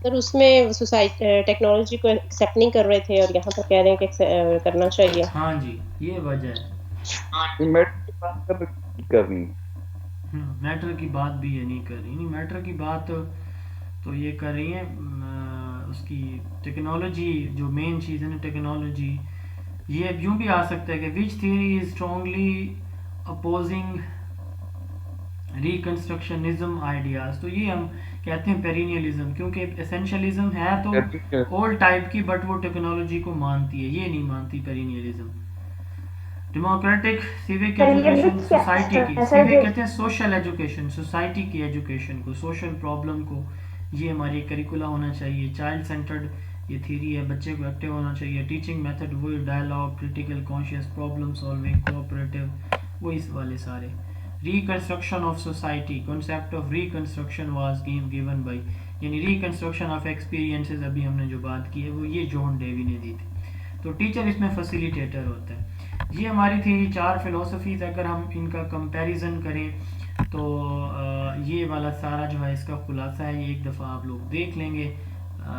سر اس میں سوسائٹی ٹیکنالوجی کو ایکسیپٹ نہیں کر رہے تھے، اور یہاں پر کہہ رہے ہیں کہ کرنا چاہیے. ہاں جی، یہ وجہ ہے. کرنی میٹر کی بات بھی یہ نہیں کر رہی، نہیں میٹر کی بات تو یہ کر رہی ہیں اس کی ٹیکنالوجی جو مین چیز ہے نا، ٹیکنالوجی یہ یوں بھی آ سکتا ہے کہ which theory is strongly opposing reconstructionism ideas. تو یہ ہم کہتے ہیں پیرینیلزم، کیونکہ اسینشلزم ہے تو اولڈ ٹائپ کی، بٹ وہ ٹیکنالوجی کو مانتی ہے، یہ نہیں مانتی پیرینیلزم. ڈیموکریٹک سیوک ایجوکیشن سوسائٹی کی، سیوک کہتے ہیں سوشل ایجوکیشن، سوسائٹی کی ایجوکیشن کو، سوشل پرابلم کو، یہ ہماری کریکولا ہونا چاہیے. چائلڈ سینٹرڈ یہ تھیری ہے، بچے کو ایکٹیو ہونا چاہیے. ٹیچنگ میتھڈ وہی dialogue, critical conscious, problem solving, cooperative, وہ اس والے سارے. Reconstruction of society, concept of reconstruction was given by, یعنی ریکنسٹرکشن آف ایکسپیرینسز، ابھی ہم نے جو بات کی ہے وہ یہ جان ڈیوی نے دی تھی. تو ٹیچر اس میں فیسیلیٹیٹر ہوتا ہے. یہ ہماری تھی 4 فلسفیز. اگر ہم ان کا کمپیریزن کریں تو یہ والا سارا جو ہے اس کا خلاصہ ہے، یہ ایک دفعہ آپ لوگ دیکھ لیں گے.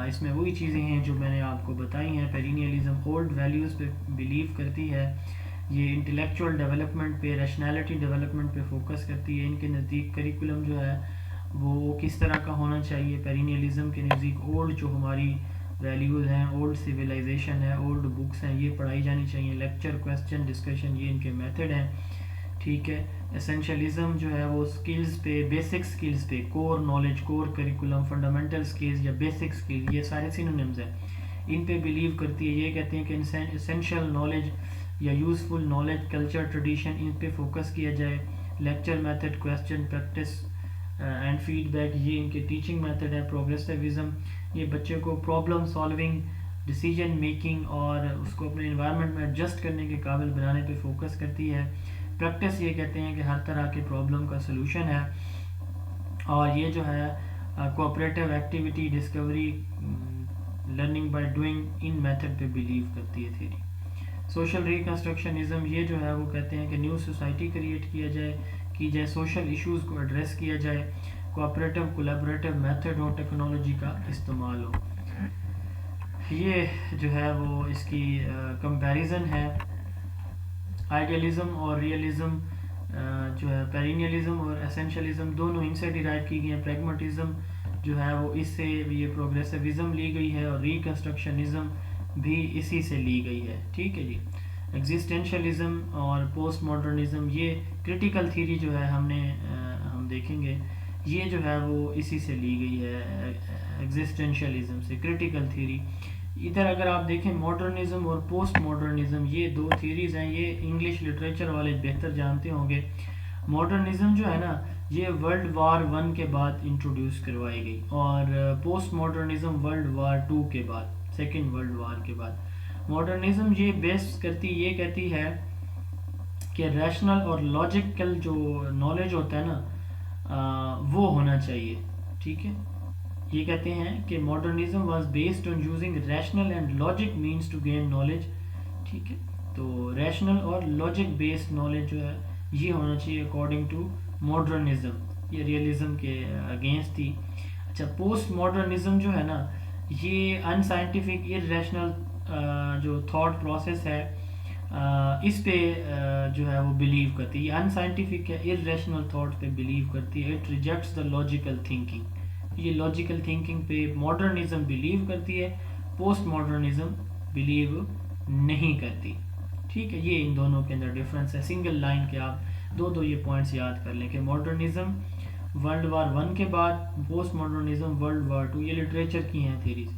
اس میں وہی چیزیں ہیں جو میں نے آپ کو بتائی ہیں. پیرینیلزم اولڈ ویلیوز پہ بلیو کرتی ہے، یہ انٹلیکچوئل ڈیولپمنٹ پہ، ریشنالٹی ڈیولپمنٹ پہ فوکس کرتی ہے. ان کے نزدیک کریکولم جو ہے وہ کس طرح کا ہونا چاہیے. پیرینیلزم کے نزدیک اولڈ جو ہماری ویلیوز ہیں، اولڈ سویلائزیشن ہے، اولڈ بکس ہیں، یہ پڑھائی جانی چاہیے. لیکچر، کویسچن، ڈسکشن، یہ ان کے میتھڈ ہیں. ٹھیک ہے. اسینشلزم جو ہے وہ سکلز پہ، بیسک سکلز پہ، کور نالج، کور کریکولم، فنڈامنٹل سکلز یا بیسک سکل، یہ سارے سینونیمز ہیں، ان پہ بلیو کرتی ہے. یہ کہتے ہیں کہ اسینشیل نالج یا یوزفل نالج، کلچر، ٹریڈیشن، ان پہ فوکس کیا جائے. Lecture method, question, practice and feedback, یہ ان کے ٹیچنگ میتھڈ ہے. پروگریسیوزم، یہ بچے کو پرابلم سالونگ، ڈیسیجن میکنگ اور اس کو اپنے انوائرمنٹ میں ایڈجسٹ کرنے کے قابل بنانے پہ فوکس کرتی ہے. پریکٹس، یہ کہتے ہیں کہ ہر طرح کے پرابلم کا سلوشن ہے. اور یہ جو ہے cooperative activity, Discovery, learning by doing, in method پہ بلیو کرتی ہے تھیری. سوشل ریکنسٹرکشنزم، یہ جو ہے وہ کہتے ہیں کہ نیو سوسائٹی کریٹ کی جائے، سوشل ایشوز کو ایڈریس کیا جائے، کوآپریٹو کولیبریٹو میتھڈ ہو، ٹیکنالوجی کا استعمال ہو. یہ جو ہے وہ اس کی کمپیریزن ہے. آئیڈیالزم اور ریئلزم جو ہے، پیرینیلزم اور اسینشلزم دونوں ان سے ڈیرائیو کی گئی ہیں. پریگماٹزم جو ہے وہ اس سے، یہ پروگریسیوزم لی گئی ہے، اور ریکنسٹرکشنزم بھی اسی سے لی گئی ہے. ٹھیک ہے جی. ایگزسٹینشلزم اور پوسٹ ماڈرنزم، یہ کرٹیکل تھیری جو ہے ہم دیکھیں گے، یہ جو ہے وہ اسی سے لی گئی ہے، ایگزسٹینشلزم سے، کرٹیکل تھیری. ادھر اگر آپ دیکھیں ماڈرنزم اور پوسٹ ماڈرنزم، یہ 2 تھیریز ہیں. یہ انگلش لٹریچر والے بہتر جانتے ہوں گے. ماڈرنزم جو ہے نا، یہ ورلڈ وار 1 کے بعد انٹروڈیوس کروائی گئی، اور پوسٹ ماڈرنزم ورلڈ وار 2 کے بعد، سیکنڈ ورلڈ وار کے بعد. ماڈرنزم یہ بیس کرتی، یہ کہتی ہے کہ ریشنل اور لاجیکل جو نالج ہوتا ہے نا وہ ہونا چاہیے. ٹھیک ہے. یہ کہتے ہیں کہ modernism was based on using rational and logic means to gain knowledge. ٹھیک ہے. تو ریشنل اور لاجک بیسڈ نالج جو ہے یہ ہونا چاہیے اکارڈنگ ٹو ماڈرنزم. یہ ریئلزم کے اگینسٹ تھی. اچھا، پوسٹ ماڈرنزم جو ہے نا، یہ ان سائنٹیفک ارریشنل جو تھاٹ پروسیس ہے اس پہ جو ہے وہ بلیو کرتی ہے. یہ ان سائنٹیفک ہے، ارریشنل تھاٹ پہ بلیو کرتی ہے. It rejects the logical thinking. یہ لاجیکل تھنکنگ پہ ماڈرنزم بلیو کرتی ہے، پوسٹ ماڈرنزم بلیو نہیں کرتی. ٹھیک ہے. یہ ان دونوں کے اندر ڈفرینس ہے. سنگل لائن کے آپ دو یہ پوائنٹس یاد کر لیں کہ ماڈرنزم ورلڈ وار 1 کے بعد، پوسٹ ماڈرنزم ورلڈ وار 2. یہ لٹریچر کی ہیں تھیریز.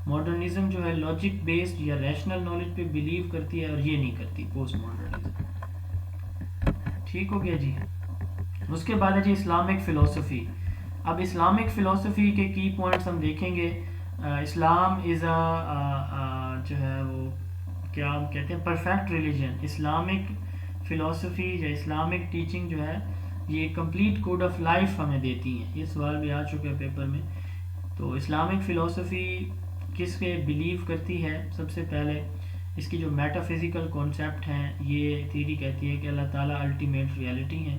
ماڈرنزم جو ہے لاجک بیسڈ یا ریشنل نالج پہ بلیو کرتی ہے، اور یہ نہیں کرتی پوسٹ ماڈرنزم. ٹھیک ہو گیا جی. اس کے بعد ہے جی اسلامک فلسفی. اب اسلامک فلسفی کے کی پوائنٹس ہم دیکھیں گے. اسلام از جو ہے وہ کیا ہم کہتے ہیں، پرفیکٹ ریلیجن. اسلامک فلسفی یا اسلامک ٹیچنگ جو ہے یہ کمپلیٹ کوڈ آف لائف ہمیں دیتی ہیں. یہ سوال بھی آ چکا ہے پیپر میں. تو اسلامک فلسفی کس پہ بلیو کرتی ہے؟ سب سے پہلے اس کی جو میٹا فزیکل کانسیپٹ ہیں، یہ تھیری کہتی ہے کہ اللہ تعالیٰ الٹیمیٹ ریالٹی ہیں.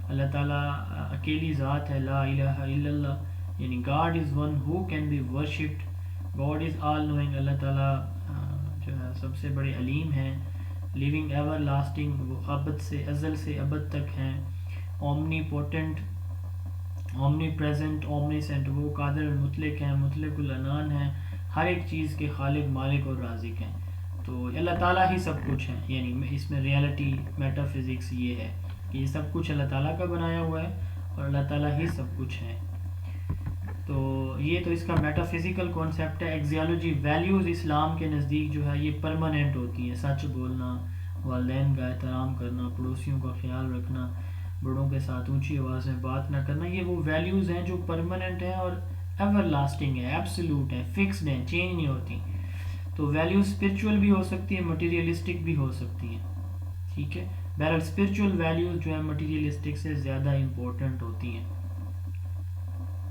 اللہ تعالیٰ اکیلی ذات ہے، لا الہ الا اللہ، یعنی God is one who can be worshipped. God is all knowing. اللہ تعالیٰ جو ہے سب سے بڑے علیم ہیں. لیونگ ایور لاسٹنگ، وہ ابد سے، ازل سے ابد تک ہیں. اومنی پوٹنٹ، اومنی پریزنٹ، اومنیسنٹ، وہ قادر المطلق ہیں، مطلق العنان ہیں، ہر ایک چیز کے خالق، مالک اور رازق ہیں. تو اللہ تعالیٰ ہی سب کچھ ہے، یعنی اس میں ریالٹی میٹا فزکس یہ ہے کہ یہ سب کچھ اللہ تعالیٰ کا بنایا ہوا ہے اور اللہ تعالیٰ ہی سب کچھ ہے. تو یہ تو اس کا میٹا فزیکل کانسیپٹ ہے. ایکزیالوجی ویلیوز اسلام کے نزدیک جو ہے یہ پرماننٹ ہوتی ہیں. سچ بولنا، والدین کا احترام کرنا، پڑوسیوں کا خیال رکھنا، بڑوں کے ساتھ اونچی آواز میں بات نہ کرنا، یہ وہ ویلیوز ہیں جو پرماننٹ ہیں اور ایور لاسٹنگ ہے، ایبسولوٹ ہے، فکسڈ ہیں، چینج نہیں ہوتی. تو ویلیوز اسپرچول بھی ہو سکتی ہیں، مٹیریلسٹک بھی ہو سکتی ہیں. ٹھیک ہے، بہرحال اسپرچول ویلیوز جو ہے مٹیریلسٹک سے زیادہ امپورٹنٹ ہوتی ہیں.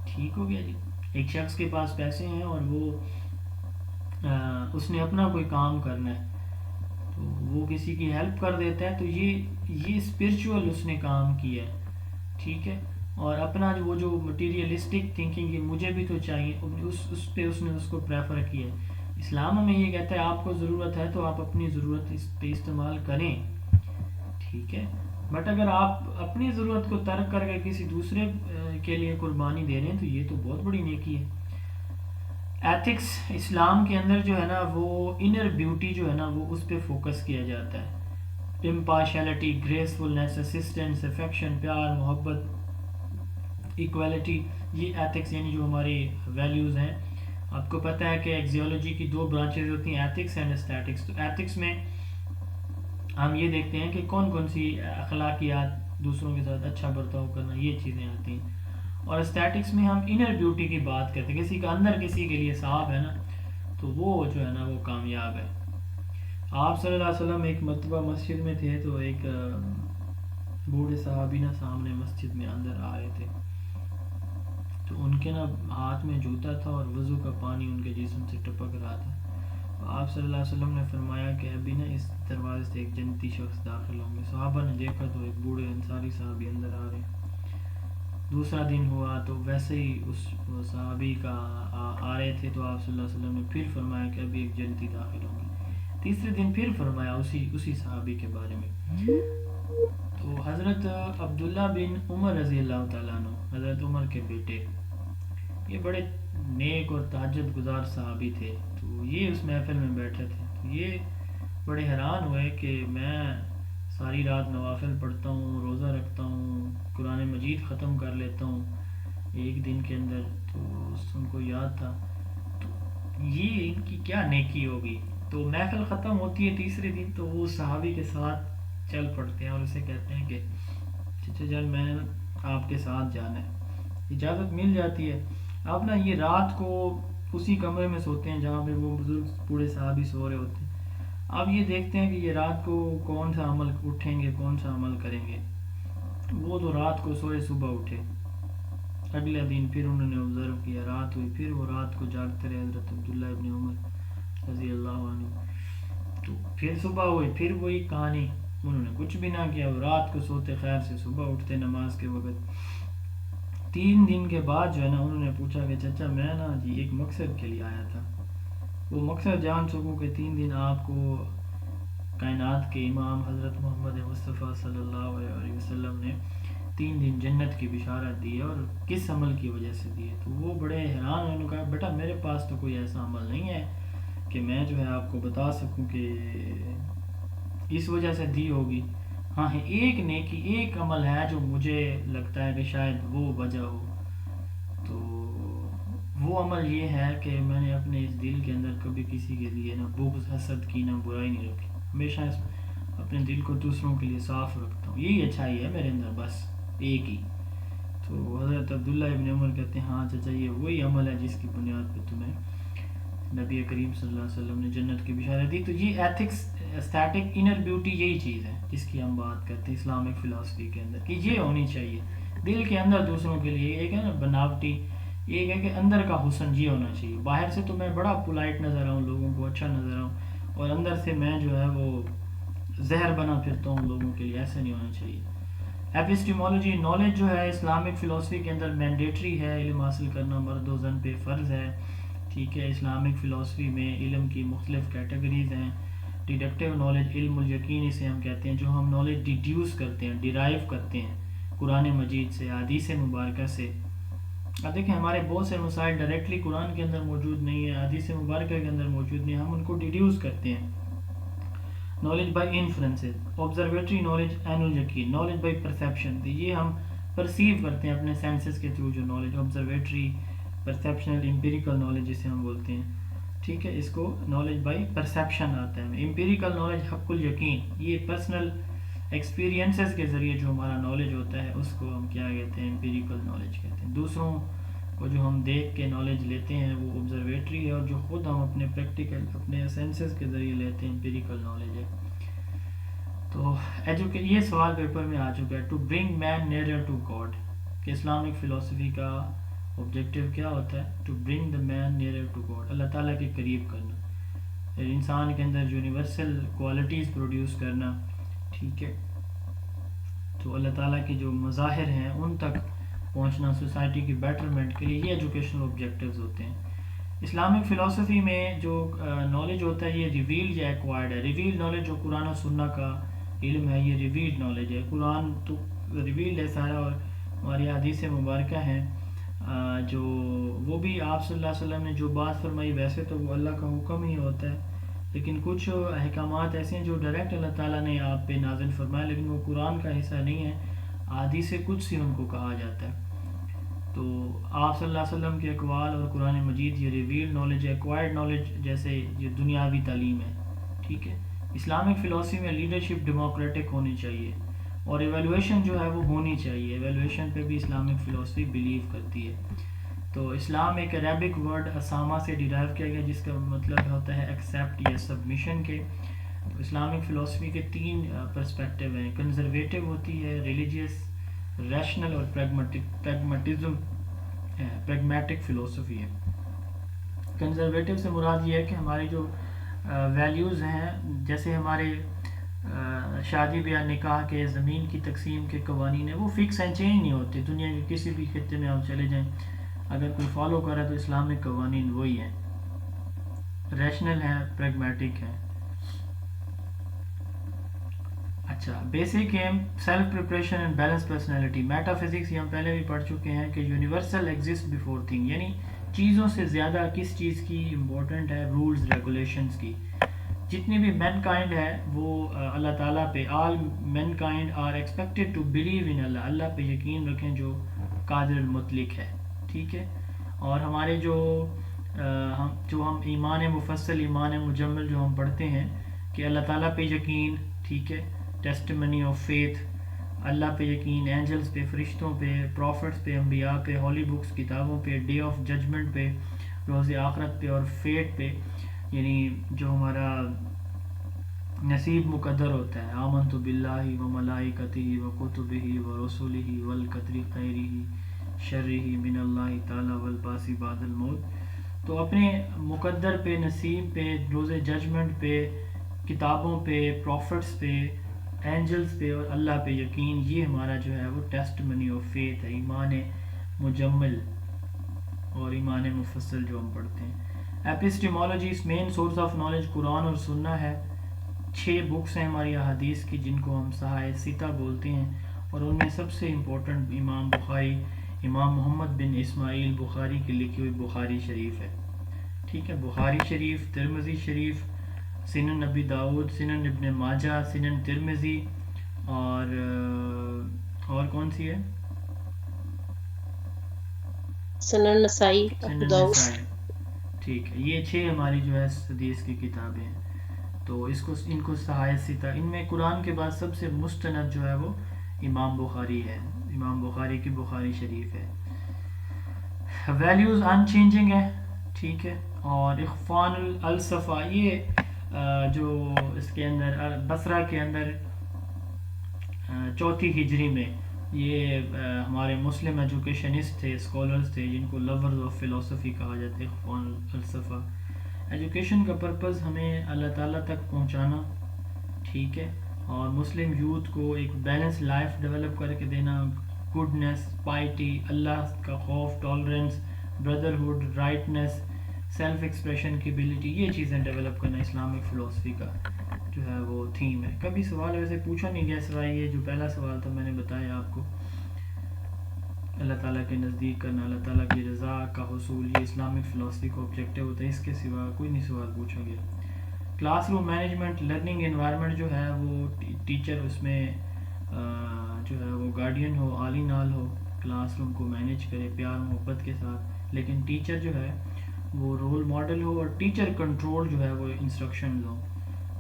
ٹھیک ہو گیا جی. ایک شخص کے پاس پیسے ہیں اور وہ اس نے اپنا کوئی کام کرنا ہے تو وہ کسی کی ہیلپ کر دیتا ہے، تو یہ اسپرچول اس نے کام کیا ہے. ٹھیک ہے، اور اپنا وہ جو مٹیریلسٹک تھنکنگ ہے مجھے بھی تو چاہیے، اس پہ اس نے اس کو پریفر کیا ہے. اسلام ہمیں یہ کہتا ہے آپ کو ضرورت ہے تو آپ اپنی ضرورت اس پہ استعمال کریں. ٹھیک ہے، بٹ اگر آپ اپنی ضرورت کو ترک کر کے کسی دوسرے کے لیے قربانی دے رہے ہیں تو یہ تو بہت بڑی نیکی ہے. ایتھکس اسلام کے اندر جو ہے نا وہ انر بیوٹی جو ہے نا وہ اس پہ فوکس کیا جاتا ہے. امپارشیلٹی، گریسفلنس، اسسٹنس، افیکشن، پیار، محبت، ایکویلٹی، یہ ایتھکس یعنی جو ہماری ویلیوز ہیں. آپ کو پتہ ہے کہ ایکزیولوجی کی دو برانچز ہوتی ہیں، ایتھکس اینڈ اسٹیٹکس. تو ایتھکس میں ہم یہ دیکھتے ہیں کہ کون کون سی اخلاقیات، دوسروں کے ساتھ اچھا برتاؤ کرنا، یہ چیزیں آتی ہیں. اور اسٹیٹکس میں ہم انر بیوٹی کی بات کرتے ہیں، کسی کا اندر کسی کے لیے صاف ہے نا تو وہ جو ہے نا وہ کامیاب ہے. آپ صلی اللہ علیہ وسلم ایک مرتبہ مسجد میں تھے تو ایک بوڑھے صحابی نا سامنے مسجد میں اندر آ رہے تھے، تو ان کے نا ہاتھ میں جوتا تھا اور وضو کا پانی ان کے جسم سے ٹپک رہا تھا. آپ صلی اللہ علیہ وسلم نے فرمایا کہ ابھی نا اس دروازے سے ایک جنتی شخص داخل ہوں گے. صحابہ نے دیکھا تو ایک بوڑھے انصاری صحابی اندر آ رہے ہیں. دوسرا دن ہوا تو ویسے ہی اس صحابی کا آ رہے تھے تو آپ صلی اللہ علیہ وسلم نے پھر فرمایا کہ ابھی ایک جنتی داخل ہوں گی. تیسرے دن پھر فرمایا اسی صحابی کے بارے میں. تو حضرت عبداللہ بن عمر رضی اللہ تعالیٰ عنہ، حضرت عمر کے بیٹے، یہ بڑے نیک اور تہجد گزار صحابی تھے. تو یہ اس محفل میں بیٹھے تھے تو یہ بڑے حیران ہوئے کہ میں ساری رات نوافل پڑھتا ہوں، روزہ رکھتا ہوں، قرآن مجید ختم کر لیتا ہوں ایک دن کے اندر. تو ان کو یاد تھا تو یہ ان کی کیا نیکی ہوگی. تو محفل ختم ہوتی ہے تیسرے دن تو وہ صحابی کے ساتھ چل پڑتے ہیں اور اسے کہتے ہیں کہ چچا جان میں نے آپ کے ساتھ جانا ہے. اجازت مل جاتی ہے. اب نا یہ رات کو اسی کمرے میں سوتے ہیں جہاں پہ وہ بزرگ بوڑھے صحابی سو رہے ہوتے ہیں. اب یہ دیکھتے ہیں کہ یہ رات کو کون سا عمل اٹھیں گے، کون سا عمل کریں گے. وہ تو رات کو سوئے، صبح اٹھے. اگلے دن پھر انہوں نے آبزرو کیا، رات ہوئی، پھر وہ رات کو جاگتے رہے حضرت عبداللہ ابن عمر رضی اللہ عنہ. تو پھر صبح ہوئی، پھر وہی کہانی، انہوں نے کچھ بھی نہ کیا، وہ رات کو سوتے خیر سے، صبح اٹھتے نماز کے وقت. 3 دن کے بعد جو ہے نا انہوں نے پوچھا کہ چچا میں نا جی ایک مقصد کے لیے آیا تھا. وہ مقصد جان سکوں کہ 3 دن آپ کو کائنات کے امام حضرت محمد مصطفیٰ صلی اللہ علیہ وسلم نے 3 دن جنت کی بشارت دی ہے اور کس عمل کی وجہ سے دی ہے. تو وہ بڑے حیران، انہوں نے کہا بیٹا میرے پاس تو کوئی ایسا عمل نہیں ہے کہ میں جو ہے آپ کو بتا سکوں کہ اس وجہ سے دی ہوگی. ہاں ایک نیکی، ایک عمل ہے جو مجھے لگتا ہے کہ شاید وہ وجہ ہو. تو وہ عمل یہ ہے کہ میں نے اپنے اس دل کے اندر کبھی کسی کے لیے نہ بغض، حسد کی، نہ برائی نہیں رکھی. ہمیشہ اپنے دل کو دوسروں کے لیے صاف رکھتا ہوں، یہی اچھائی ہے میرے اندر، بس ایک ہی. تو حضرت عبداللہ ابن عمر کہتے ہیں ہاں چچا یہ وہی عمل ہے جس کی بنیاد پہ تمہیں نبی کریم صلی اللہ علیہ وسلم نے جنت کی بشارت دی. تو یہ ایتھکس، اسٹیٹک، انر بیوٹی یہی چیز ہے جس کی ہم بات کرتے ہیں اسلامک فلاسفی کے اندر کہ یہ ہونی چاہیے دل کے اندر دوسروں کے لیے. ایک ہے نا بناوٹی، ایک ہے کہ اندر کا حسن یہ ہونا چاہیے. باہر سے تو میں بڑا پولائٹ نظر آؤں، لوگوں کو اچھا نظر آؤں، اور اندر سے میں جو ہے وہ زہر بنا پھرتا ہوں لوگوں کے لیے. ایسا نہیں ہونا چاہیے. ایپسٹیمولوجی، نالج جو ہے اسلامک فلاسفی کے اندر مینڈیٹری ہے، علم حاصل کرنا مرد و زن پہ فرض ہے. ٹھیک ہے، اسلامک فلاسفی میں علم کی مختلف کیٹیگریز ہیں. ڈیڈکٹیو نالج، علم الیقین اسے ہم کہتے ہیں، جو ہم نالج ڈیڈیوس کرتے ہیں، ڈیرائیو کرتے ہیں قرآن مجید سے، حدیث مبارکہ سے. اب دیکھیں ہمارے بہت سے مسائل ڈائریکٹلی قرآن کے اندر موجود نہیں ہے، حدیث مبارکہ کے اندر موجود نہیں ہے، ہم ان کو ڈیڈیوس کرتے ہیں. Knowledge by inferences, observatory knowledge عین الیقین، نالج بائی پرسیپشن، یہ ہم پرسیو کرتے ہیں اپنے سینسز کے تھرو جو نالج، آبزرویٹری، پرسیپشنل، امپیریکل نالج جسے ہم بولتے ہیں، ٹھیک ہے، اس کو نالج بائی پرسیپشن آتا ہے. امپیریکل نالج حق الیقین، یہ پرسنل ایکسپیرینسز کے ذریعے جو ہمارا نالج ہوتا ہے اس کو ہم کیا کہتے ہیں، امپیریکل نالج کہتے ہیں. دوسروں کو جو ہم دیکھ کے نالج لیتے ہیں وہ آبزرویٹری ہے، اور جو خود ہم اپنے پریکٹیکل اپنے سینسز کے ذریعے لیتے ہیں امپیریکل نالج ہے. تو یہ سوال پیپر میں آ چکا ہے، to bring man nearer to God, کہ اسلامک فلاسفی کا آبجیکٹیو کیا ہوتا ہے، to bring the man nearer to God, اللہ تعالیٰ کے قریب کرنا، انسان کے اندر یونیورسل کوالٹیز پروڈیوس کرنا، ٹھیک ہے. تو اللہ تعالیٰ کے جو مظاہر ہیں ان تک پہنچنا سوسائٹی کی بیٹرمنٹ کے لیے، یہ ایجوکیشنل آبجیکٹیوز ہوتے ہیں. اسلامک فلاسفی میں جو نالج ہوتا ہے یہ ریویلڈ یا ایکوائرڈ ہے. ریویلڈ نالج جو قرآن و سنہ کا علم ہے یہ ریویلڈ نالج ہے. قرآن تو ریویلڈ ہے سارا، اور ہماری حدیث مبارکہ ہیں جو وہ بھی آپ صلی اللہ علیہ وسلم نے جو بات فرمائی ویسے تو وہ اللہ کا حکم ہی ہوتا ہے، لیکن کچھ احکامات ایسے ہیں جو ڈائریکٹ اللہ تعالیٰ نے آپ پہ نازل فرمایا، لیکن وہ قرآن کا حصہ نہیں ہے، حدیث قدسی ان کو کہا جاتا ہے. تو آپ صلی اللہ علیہ وسلم کے اقوال اور قرآن مجید یہ ریویلڈ نالج ہے. ایکوائرڈ نالج جیسے یہ دنیاوی تعلیم ہے، ٹھیک ہے. اسلامک فلاسفی میں لیڈرشپ ڈیموکریٹک ہونی چاہیے، اور ایویلویشن جو ہے وہ ہونی چاہیے. ایویلویشن پہ بھی اسلامک فلاسفی بلیو کرتی ہے. تو اسلام ایک عربک ورڈ اسامہ سے ڈیرائیو کیا گیا جس کا مطلب ہوتا ہے ایکسیپٹ یا سبمیشن کے. تو اسلامک فلاسفی کے 3 پرسپیکٹیو ہیں، کنزرویٹو ہوتی ہے، ریلیجیس، ریشنل، اور پریگمیٹک فلاسفی ہے. کنزرویٹو سے مراد یہ ہے کہ ہماری جو ویلیوز ہیں، جیسے ہمارے شادی بیاہ نکاح کے، زمین کی تقسیم کے قوانین ہیں، وہ فکس اینڈ چینج نہیں ہوتے. دنیا کے کسی بھی خطے میں آپ چلے جائیں، اگر کوئی فالو کرے تو اسلامک قوانین وہی ہیں، ریشنل ہیں، پریگمیٹک ہیں. اچھا، basic aim self preparation and balance personality. Metaphysics یہ ہم پہلے بھی پڑھ چکے ہیں کہ یونیورسل ایگزسٹ بیفور تھنگ، یعنی چیزوں سے زیادہ کس چیز کی امپورٹنٹ ہے، رولز ریگولیشنز کی. جتنی بھی مین کائنڈ ہے وہ اللہ تعالیٰ پہ، all mankind are expected to believe in Allah, اللہ پہ یقین رکھیں جو قادر المطلق ہے، ٹھیک ہے. اور ہمارے جو ہم ایمان مفصل، ایمان مجمل جو ہم پڑھتے ہیں کہ اللہ تعالیٰ پہ یقین، ٹھیک ہے، ٹیسٹمنی آف فیتھ، اللہ پہ یقین، اینجلز پہ، فرشتوں پہ، پروفٹس پہ، انبیاء پہ، ہولی بکس کتابوں پہ، ڈے آف ججمنٹ پہ، روز آخرت پہ، اور فیٹ پہ، یعنی جو ہمارا نصیب مقدر ہوتا ہے. آمنت باللہ و ملائکتہ و کتبہ و رسلہ والقدر خیرہ شرہ من اللہ تعالی والبعث بعد الموت. تو اپنے مقدر پہ، نصیب پہ، روز ججمنٹ پہ، کتابوں پہ، پروفٹس پہ، اینجلز پہ اور اللہ پہ یقین، یہ ہمارا جو ہے وہ ٹیسٹ منی آف فیتھ ہے، ایمان مجمل اور ایمان مفصل جو ہم پڑھتے ہیں. ایپسٹیمولوجی مین سورس آف نالج قرآن اور سنہ ہے. 6 بکس ہیں ہماری احادیث کی جن کو ہم صحائف ستہ بولتے ہیں، اور ان میں سب سے امپورٹنٹ امام بخاری، امام محمد بن اسماعیل بخاری کی لکھی ہوئی بخاری شریف ہے، ٹھیک ہے. بخاری شریف، ترمذی شریف، سنن نبی داؤد، سنن ابن ماجہ، سنن ترمذی، اور کون سی ہے، سنن نسائی، سنن ابو داؤد. نسائی، ٹھیک ہے. یہ 6 ہماری جو ہے حدیث کی کتابیں ہیں. تو ان کو صحائف ستہ، ان میں قرآن کے بعد سب سے مستند جو ہے وہ امام بخاری ہے، امام بخاری کی بخاری شریف ہے. ویلیوز ان چینجنگ ہے، ٹھیک ہے. اور اخوان الصفا، یہ جو اس کے اندر بصرہ کے اندر 4 ہجری میں یہ ہمارے مسلم ایجوکیشنسٹ تھے، اسکالرز تھے جن کو لورز آف فلاسفی کہا جاتا ہے، اخوان الصفا. ایجوکیشن کا پرپز ہمیں اللہ تعالیٰ تک پہنچانا، ٹھیک ہے، اور مسلم یوتھ کو ایک بیلنس لائف ڈیولپ کر کے دینا، گڈنس، پائٹی، اللہ کا خوف، tolerance, brotherhood, rightness, self expression کی ایبلٹی، یہ چیزیں ڈیولپ کرنا اسلامک فلاسفی کا جو ہے وہ تھیم ہے. کبھی سوال ویسے پوچھا نہیں گیا سوائے یہ جو پہلا سوال تھا میں نے بتایا آپ کو، اللہ تعالیٰ کے نزدیک کرنا، اللہ تعالیٰ کی رضا کا حصول، یہ اسلامک فلاسفی کا آبجیکٹیو ہوتا ہے. اس کے سوا کوئی نہیں سوال پوچھا گیا. Class room management learning environment جو ہے وہ ٹیچر اس میں جو ہے وہ گارڈین ہو، عالی نال ہو، کلاس روم کو مینیج کرے پیار محبت کے ساتھ، لیکن ٹیچر جو ہے وہ رول ماڈل ہو اور ٹیچر کنٹرول جو ہے وہ انسٹرکشنز ہوں.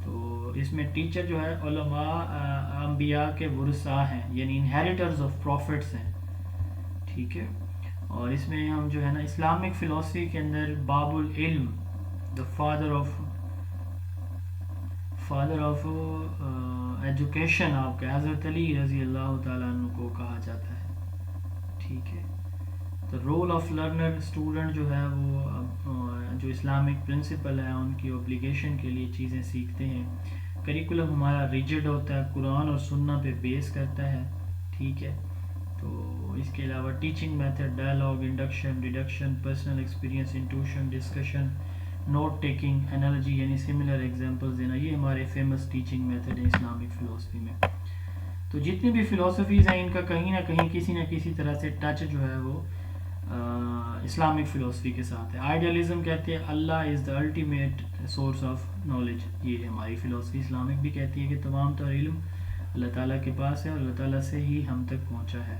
تو اس میں ٹیچر جو ہے علماء انبیاء کے ورثاء ہیں، یعنی انہیریٹرز آف پروفٹس ہیں. ٹھیک ہے. اور اس میں ہم جو ہے نا اسلامک فلاسفی کے اندر باب العلم، دا فادر آف ایجوکیشن آپ کے حضرت علی رضی اللہ تعالیٰ عنہ کو کہا جاتا ہے. ٹھیک ہے. تو رول آف لرنر، اسٹوڈنٹ جو ہے وہ جو اسلامک پرنسپل ہے ان کی اوبلیگیشن کے لیے چیزیں سیکھتے ہیں. کریکولم ہمارا ریجڈ ہوتا ہے، قرآن اور سنہ پہ بیس کرتا ہے. ٹھیک ہے. تو اس کے علاوہ teaching method, dialogue, induction, deduction, personal experience, intuition, discussion, note taking, analogy یعنی سملر ایگزامپلز دینا، یہ ہمارے فیمس ٹیچنگ میتھڈ ہیں اسلامک فلاسفی میں. تو جتنی بھی فلاسفیز ہیں ان کا کہیں نہ کہیں کسی نہ کسی طرح سے ٹچ جو ہے وہ اسلامک فلاسفی کے ساتھ ہے. آئیڈیالزم کہتے ہیں Allah is the ultimate source of knowledge, یہ ہماری فلاسفی اسلامک بھی کہتی ہے کہ تمام تر علم اللہ تعالیٰ کے پاس ہے اور اللہ تعالیٰ سے ہی ہم تک پہنچا ہے.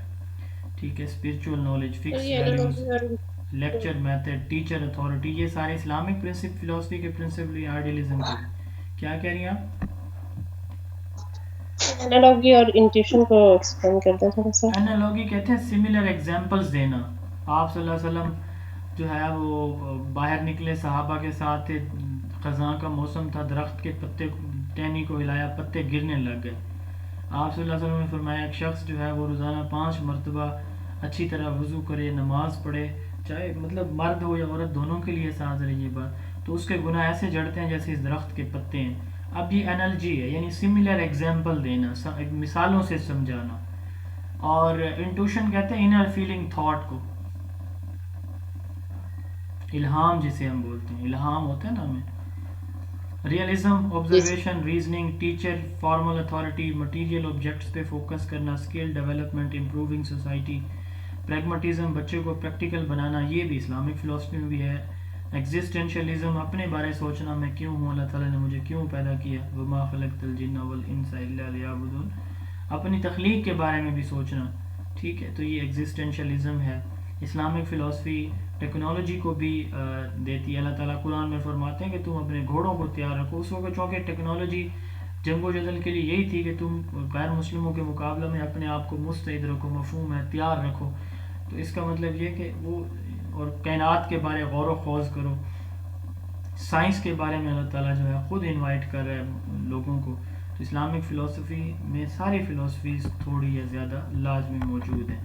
ٹھیک ہے. اسپرچول نالج، تو فکس یہ ویلیوز، analogy اور لیکچر میتھڈ، ٹیچر اتھارٹی، یہ سارے اسلامک پرنسپ فلاسفی کے پرنسپل آئیڈیالزم کے. کیا کہہ رہی ہیں آپ؟ analogy اور intuition کو ایکسپلین کرتے ہیں تھوڑا سا. اینالوگی کہتے ہیں سملر ایگزامپلز دینا. آپ صلی اللہ علیہ وسلم جو ہے وہ باہر نکلے صحابہ کے ساتھ، خزاں کا موسم تھا، درخت کے پتے ٹہنی کو ہلایا، پتے گرنے لگ گئے. آپ صلی اللہ علیہ وسلم نے فرمایا ایک شخص جو ہے وہ روزانہ 5 مرتبہ اچھی طرح وضو کرے، نماز پڑھے، چاہے مطلب مرد ہو یا عورت دونوں کے لیے ساز ہے یہ بات، تو اس کے گناہ ایسے جڑتے ہیں جیسے اس درخت کے پتے ہیں. اب یہ انالوجی ہے، یعنی سملر ایگزامپل دینا، مثالوں سے سمجھانا. اور انٹویشن کہتے ہیں انر فیلنگ تھاٹ کو، الہام جسے ہم بولتے ہیں، الہام ہوتا ہے نا ہمیں. Realism, observation, reasoning, teacher, formal authority, material objects پہ فوکس کرنا، اسکل ڈیولپمنٹ، امپروونگ سوسائٹی. پریگماٹزم، بچے کو پریکٹیکل بنانا، یہ بھی اسلامک فلاسفی میں بھی ہے. ایگزسٹینشیلزم، اپنے بارے سوچنا، میں کیوں ہوں، اللہ تعالیٰ نے مجھے کیوں پیدا کیا، وما خلقت الجن والانس الا لیعبدون، اپنی تخلیق کے بارے میں بھی سوچنا. ٹھیک ہے. تو یہ ایگزسٹینشیلزم ہے. اسلامک فلاسفی ٹیکنالوجی کو بھی دیتی ہے. اللہ تعالیٰ قرآن میں فرماتے ہیں کہ تم اپنے گھوڑوں کو تیار رکھو. اس وقت چونکہ ٹیکنالوجی جنگ و جدل کے لیے یہی تھی کہ تم غیر مسلموں کے مقابلے میں اپنے آپ کو مستعد رکھو، مفہوم ہے تیار رکھو. تو اس کا مطلب یہ کہ وہ اور کائنات کے بارے غور و خوض کرو. سائنس کے بارے میں اللہ تعالیٰ جو ہے خود انوائٹ کر رہا ہے لوگوں کو. تو اسلامک فلاسفی میں ساری فلاسفیز تھوڑی یا زیادہ لازمی موجود ہیں.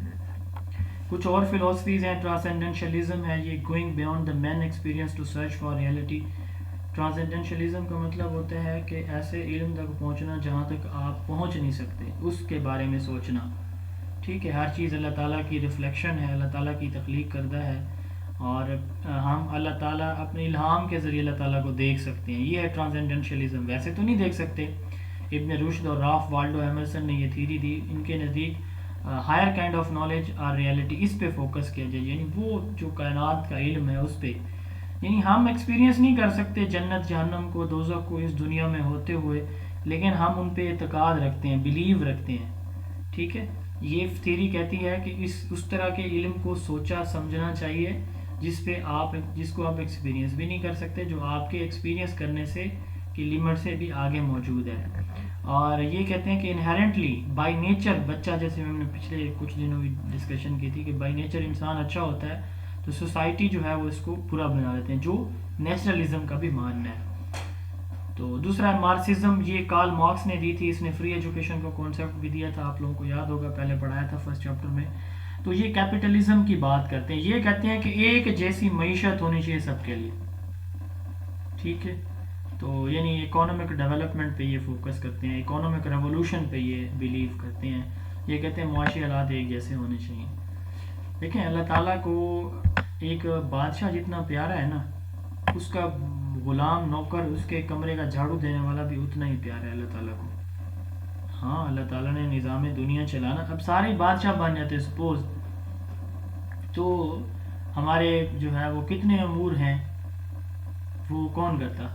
کچھ اور فلاسفیز ہیں. ٹرانسینڈنشلزم ہے، یہ going beyond the man experience to search for reality. Transcendentalism کا مطلب ہوتا ہے کہ ایسے علم تک پہنچنا جہاں تک آپ پہنچ نہیں سکتے، اس کے بارے میں سوچنا. ٹھیک ہے. ہر چیز اللہ تعالیٰ کی ریفلیکشن ہے، اللہ تعالیٰ کی تخلیق کردہ ہے، اور ہم اللہ تعالیٰ اپنے الہام کے ذریعے اللہ تعالیٰ کو دیکھ سکتے ہیں. یہ ہے ٹرانسینڈنشلزم. ویسے تو نہیں دیکھ سکتے. ابن رشد اور رالف والڈو ایمرسن نے یہ تھیری دی. ان کے نزدیک ہائر کائنڈ آف نالج اور ریئلٹی، اس پہ فوکس کیا جائے، یعنی وہ جو کائنات کا علم ہے اس پہ. یعنی ہم ایکسپیرینس نہیں کر سکتے جنت جہنم کو، دوزخ کو اس دنیا میں ہوتے ہوئے، لیکن ہم ان پہ اعتقاد رکھتے ہیں، بلیو رکھتے ہیں. ٹھیک ہے. یہ تھیری کہتی ہے کہ اس طرح کے علم کو سوچا سمجھنا چاہیے جس کو آپ ایکسپیرینس بھی نہیں کر سکتے، جو آپ کے ایکسپیرینس کرنے سے کی لمٹ سے بھی آگے موجود ہے. اور یہ کہتے ہیں کہ انہیرنٹلی بائی نیچر بچہ، جیسے ہم نے پچھلے کچھ دنوں بھی ڈسکشن کی تھی کہ بائی نیچر انسان اچھا ہوتا ہے، تو سوسائٹی جو ہے وہ اس کو برا بنا دیتے ہیں، جو نیچرلزم کا بھی ماننا ہے. تو دوسرا ہے مارکسزم. یہ کارل مارکس نے دی تھی. اس نے فری ایجوکیشن کا کانسیپٹ بھی دیا تھا، آپ لوگوں کو یاد ہوگا، پہلے پڑھایا تھا فرسٹ چیپٹر میں. تو یہ کیپٹلزم کی بات کرتے ہیں. یہ کہتے ہیں کہ ایک جیسی معیشت ہونی چاہیے سب کے لیے. ٹھیک ہے. تو یعنی اکانومک ڈیولپمنٹ پہ یہ فوکس کرتے ہیں، اکانومک ریولوشن پہ یہ بلیو کرتے ہیں. یہ کہتے ہیں معاشی حالات ایک جیسے ہونے چاہیے. دیکھیں اللہ تعالیٰ کو ایک بادشاہ جتنا پیارا ہے نا، اس کا غلام نوکر اس کے کمرے کا جھاڑو دینے والا بھی اتنا ہی پیارا ہے اللہ تعالیٰ کو. ہاں اللہ تعالیٰ نے نظام دنیا چلانا. اب سارے بادشاہ بن جاتے سپوز، تو ہمارے جو ہے وہ کتنے امور ہیں وہ کون کرتا؟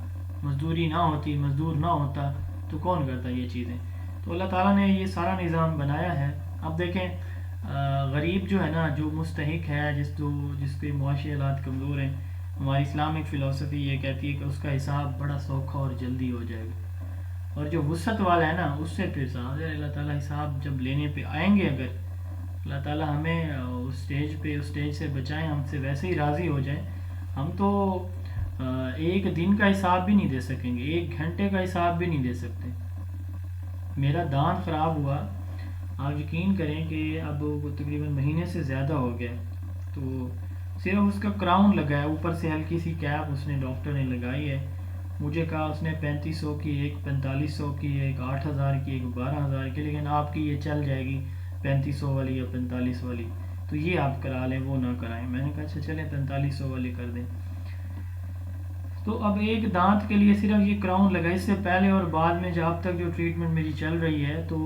مزدوری نہ ہوتی، مزدور نہ ہوتا تو کون کرتا یہ چیزیں؟ تو اللہ تعالیٰ نے یہ سارا نظام بنایا ہے. اب دیکھیں غریب جو ہے نا، جو مستحق ہے، جس کے معاشی حالات کمزور ہیں، ہماری اسلامک فلسفی یہ کہتی ہے کہ اس کا حساب بڑا سوکھا اور جلدی ہو جائے گا. اور جو وسعت والا ہے نا، اس سے پھر صاحب اللہ تعالیٰ حساب جب لینے پہ آئیں گے، اگر اللہ تعالیٰ ہمیں اس اسٹیج سے بچائیں، ہم سے ویسے ہی راضی ہو جائیں، ہم تو ایک دن کا حساب بھی نہیں دے سکیں گے، 1 گھنٹے کا حساب بھی نہیں دے سکتے. میرا دانت خراب ہوا، آپ یقین کریں کہ اب وہ تقریباً مہینے سے زیادہ ہو گیا، تو صرف اس کا کراؤن لگا ہے، اوپر سے ہلکی سی کیپ اس نے ڈاکٹر نے لگائی ہے. مجھے کہا اس نے 3500 کی، ایک 4500 کی، ایک 8000 کی، ایک 12000 کی، لیکن آپ کی یہ چل جائے گی 3500 والی یا 45 والی، تو یہ آپ کرا لیں، وہ نہ کرائیں. میں نے کہا اچھا چلیں 4500 والی کر دیں. تو اب ایک دانت کے لیے صرف یہ کراؤن لگا، اس سے پہلے اور بعد میں جب تک جو ٹریٹمنٹ میری چل رہی ہے، تو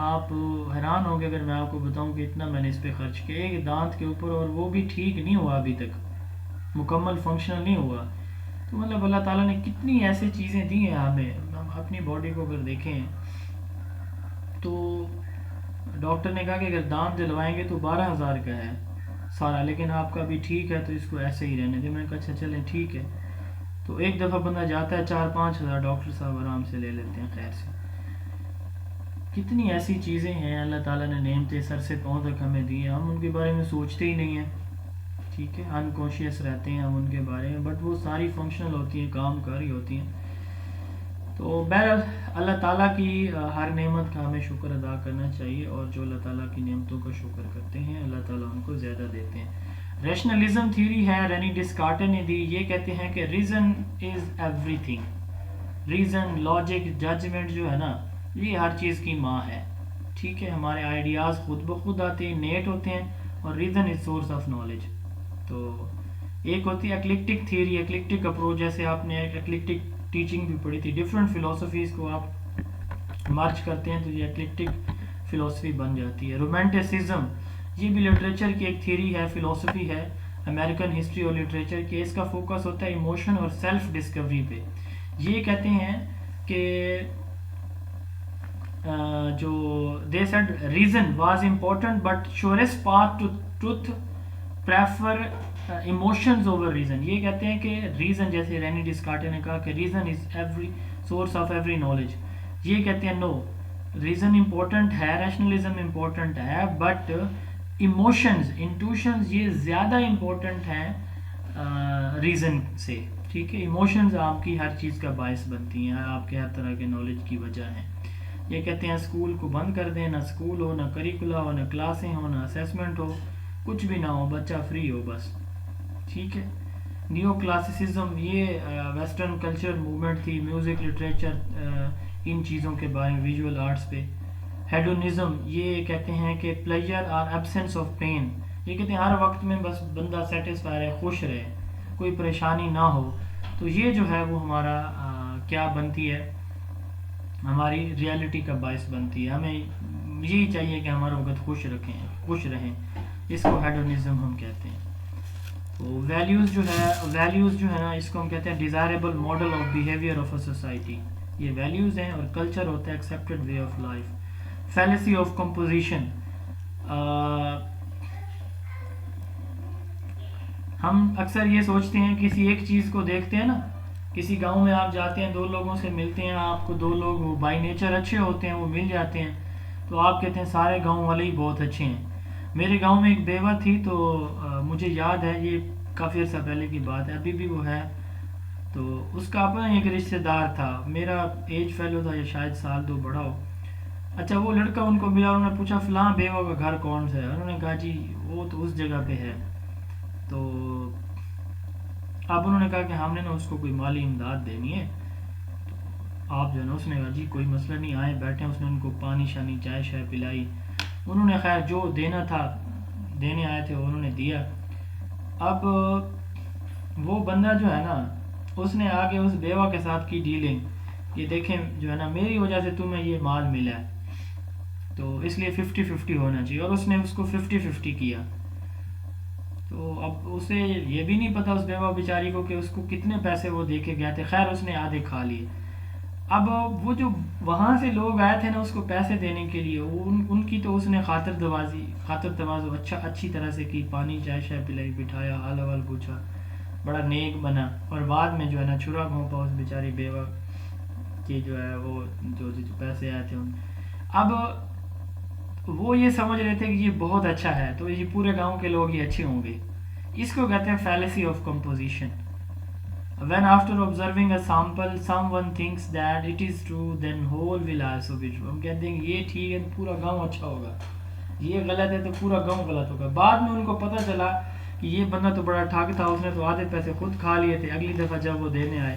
آپ حیران ہوں گے اگر میں آپ کو بتاؤں کہ اتنا میں نے اس پہ خرچ کیا ایک دانت کے اوپر، اور وہ بھی ٹھیک نہیں ہوا، ابھی تک مکمل فنکشنل نہیں ہوا. تو مطلب اللہ تعالیٰ نے کتنی ایسی چیزیں دی ہیں ہمیں. ہم اپنی باڈی کو اگر دیکھیں تو ڈاکٹر نے کہا کہ اگر دانت دلوائیں گے تو 12000 کا ہے سارا، لیکن آپ کا بھی ٹھیک ہے تو اس کو ایسے ہی رہنے دیں. میں نے کہا اچھا چلیں ٹھیک ہے. تو ایک دفعہ بندہ جاتا ہے 4-5 ہزار ڈاکٹر صاحب آرام سے لے لیتے ہیں. خیر سے کتنی ایسی چیزیں ہیں اللہ تعالیٰ نے نعمتیں سر سے پاؤں تک ہمیں دی ہیں، ہم ان کے بارے میں سوچتے ہی نہیں ہیں. ٹھیک ہے، انکانشیس رہتے ہیں ہم ان کے بارے میں، بٹ وہ ساری فنکشنل ہوتی ہیں، کام کار ہی ہوتی ہیں. تو بہرحال اللہ تعالیٰ کی ہر نعمت کا ہمیں شکر ادا کرنا چاہیے، اور جو اللہ تعالیٰ کی نعمتوں کا شکر کرتے ہیں اللہ تعالیٰ ان کو زیادہ دیتے ہیں. ریشنلزم تھیوری ہے، رینی ڈسکارٹن نے دی. یہ کہتے ہیں کہ reason is everything. Reason, logic, judgement جو ہے نا، یہ ہر چیز کی ماں ہے. ٹھیک ہے، ہمارے آئیڈیاز خود بخود آتے ہیں، نیٹ ہوتے ہیں، اور reason is source of knowledge. تو ایک ہوتی ہے ایکلیکٹک تھیوری، ایکلیکٹک اپروچ، جیسے آپ نے ایکلیکٹک ٹیچنگ بھی پڑھی تھی، ڈفرینٹ فلسفیز کو آپ مرچ کرتے ہیں تو یہ ایکلیکٹک فلسفی بن جاتی ہے. رومانٹسزم، یہ بھی لٹریچر کی ایک تھیوری ہے، فلسفی ہے، امریکن ہسٹری اور لٹریچر کی. اس کا فوکس ہوتا ہے ایموشن اور سیلف ڈسکوری پہ. یہ کہتے ہیں کہ جو they said reason was important but surest path to truth prefer emotions over reason. یہ کہتے ہیں کہ ریزن، جیسے رینی ڈسکارٹن نے کہا کہ reason is every source of every knowledge. یہ کہتے ہیں نو، ریزن امپورٹنٹ ہے، ریشنلزم امپورٹنٹ ہے، بٹ ایموشنز، انٹویشنز یہ زیادہ امپورٹنٹ ہیں ریزن سے. ٹھیک ہے، ایموشنز آپ کی ہر چیز کا باعث بنتی ہیں، آپ کے ہر طرح کے نالج کی وجہ ہیں. یہ کہتے ہیں اسکول کو بند کر دیں، نہ اسکول ہو، نہ کریکولا ہو، نہ کلاسیں ہو، نہ اسیسمنٹ ہو، کچھ بھی نہ ہو، بچہ فری ہو بس. ٹھیک ہے. نیو کلاسسزم، یہ ویسٹرن کلچر موومنٹ تھی، میوزک، لٹریچر، ان چیزوں کے بارے میں، ویژول آرٹس پہ. ہیڈونزم، یہ کہتے ہیں کہ پلیجر اور ایبسنس آف پین. یہ کہتے ہیں ہر وقت میں بس بندہ سیٹسفائی رہے، خوش رہے، کوئی پریشانی نہ ہو. تو یہ جو ہے وہ ہمارا کیا بنتی ہے، ہماری ریالٹی کا باعث بنتی ہے. ہمیں یہی چاہیے کہ ہمارا وقت خوش رہیں. اس کو ہیڈونزم ہم کہتے ہیں. تو ویلیوز جو ہے نا، اس کو ہم کہتے ہیں desirable model of behaviour of a society. یہ ویلیوز ہیں، اور کلچر ہوتا ہے accepted way of life. Fallacy of composition, ہم اکثر یہ سوچتے ہیں، کسی ایک چیز کو دیکھتے ہیں نا، کسی گاؤں میں آپ جاتے ہیں، 2 لوگوں سے ملتے ہیں، آپ کو 2 لوگ وہ بائی نیچر اچھے ہوتے ہیں، وہ مل جاتے ہیں، تو آپ کہتے ہیں سارے گاؤں والے ہی بہت اچھے ہیں. میرے گاؤں میں ایک بیوہ تھی، تو مجھے یاد ہے، یہ کافی عرصہ پہلے کی بات ہے، ابھی بھی وہ ہے. تو اس کا اپنا ایک رشتہ دار تھا، میرا ایج فیلو تھا، یا شاید 1-2 سال بڑا ہو. اچھا، وہ لڑکا ان کو ملا، انہوں نے پوچھا فلاں بیوہ کا گھر کون سا ہے؟ انہوں نے کہا جی وہ تو اس جگہ پہ ہے. تو اب انہوں نے کہا کہ ہم نے نا اس کو کوئی مالی امداد دینی ہے. آپ جو ہے نا، اس نے کہا جی کوئی مسئلہ نہیں، آئے بیٹھے. اس نے ان کو پانی شانی، چائے شائے پلائی. انہوں نے خیر جو دینا تھا، دینے آئے تھے، انہوں نے دیا. اب وہ بندہ جو ہے نا، اس نے آگے اس بیوہ کے ساتھ کی ڈیلنگ، یہ دیکھیں جو ہے نا، میری وجہ سے تمہیں یہ مال ملا ہے، تو اس لیے 50-50 ہونا چاہیے. اور اس نے اس کو 50-50 کیا. تو اب اسے یہ بھی نہیں پتا اس بیوہ بیچاری کو کہ اس کو کتنے پیسے وہ دے کے گئے تھے. خیر اس نے آدھے کھا لیے. اب وہ جو وہاں سے لوگ آئے تھے نا اس کو پیسے دینے کے لیے, ان کی تو اس نے خاطر تواضع اچھی طرح سے کی. پانی چائے شائے پلائی, بٹھایا, حال احوال پوچھا, بڑا نیک بنا. اور بعد میں جو ہے نا چھرا گھونپا اس بیچاری بیوہ کی جو ہے وہ جو پیسے آئے تھے ان. اب وہ یہ سمجھ رہے تھے کہ یہ بہت اچھا ہے تو یہ پورے گاؤں کے لوگ یہ اچھے ہوں گے. اس کو کہتے ہیں fallacy of composition. When after observing a sample someone thinks that it is true, then whole will also be true. ہم کہتے ہیں کہ یہ ٹھیک ہے تو پورا گاؤں اچھا ہوگا, یہ غلط ہے تو پورا گاؤں غلط ہوگا. بعد میں ان کو پتہ چلا کہ یہ بندہ تو بڑا ٹھاک تھا, اس نے تو آدھے پیسے خود کھا لیے تھے. اگلی دفعہ جب وہ دینے آئے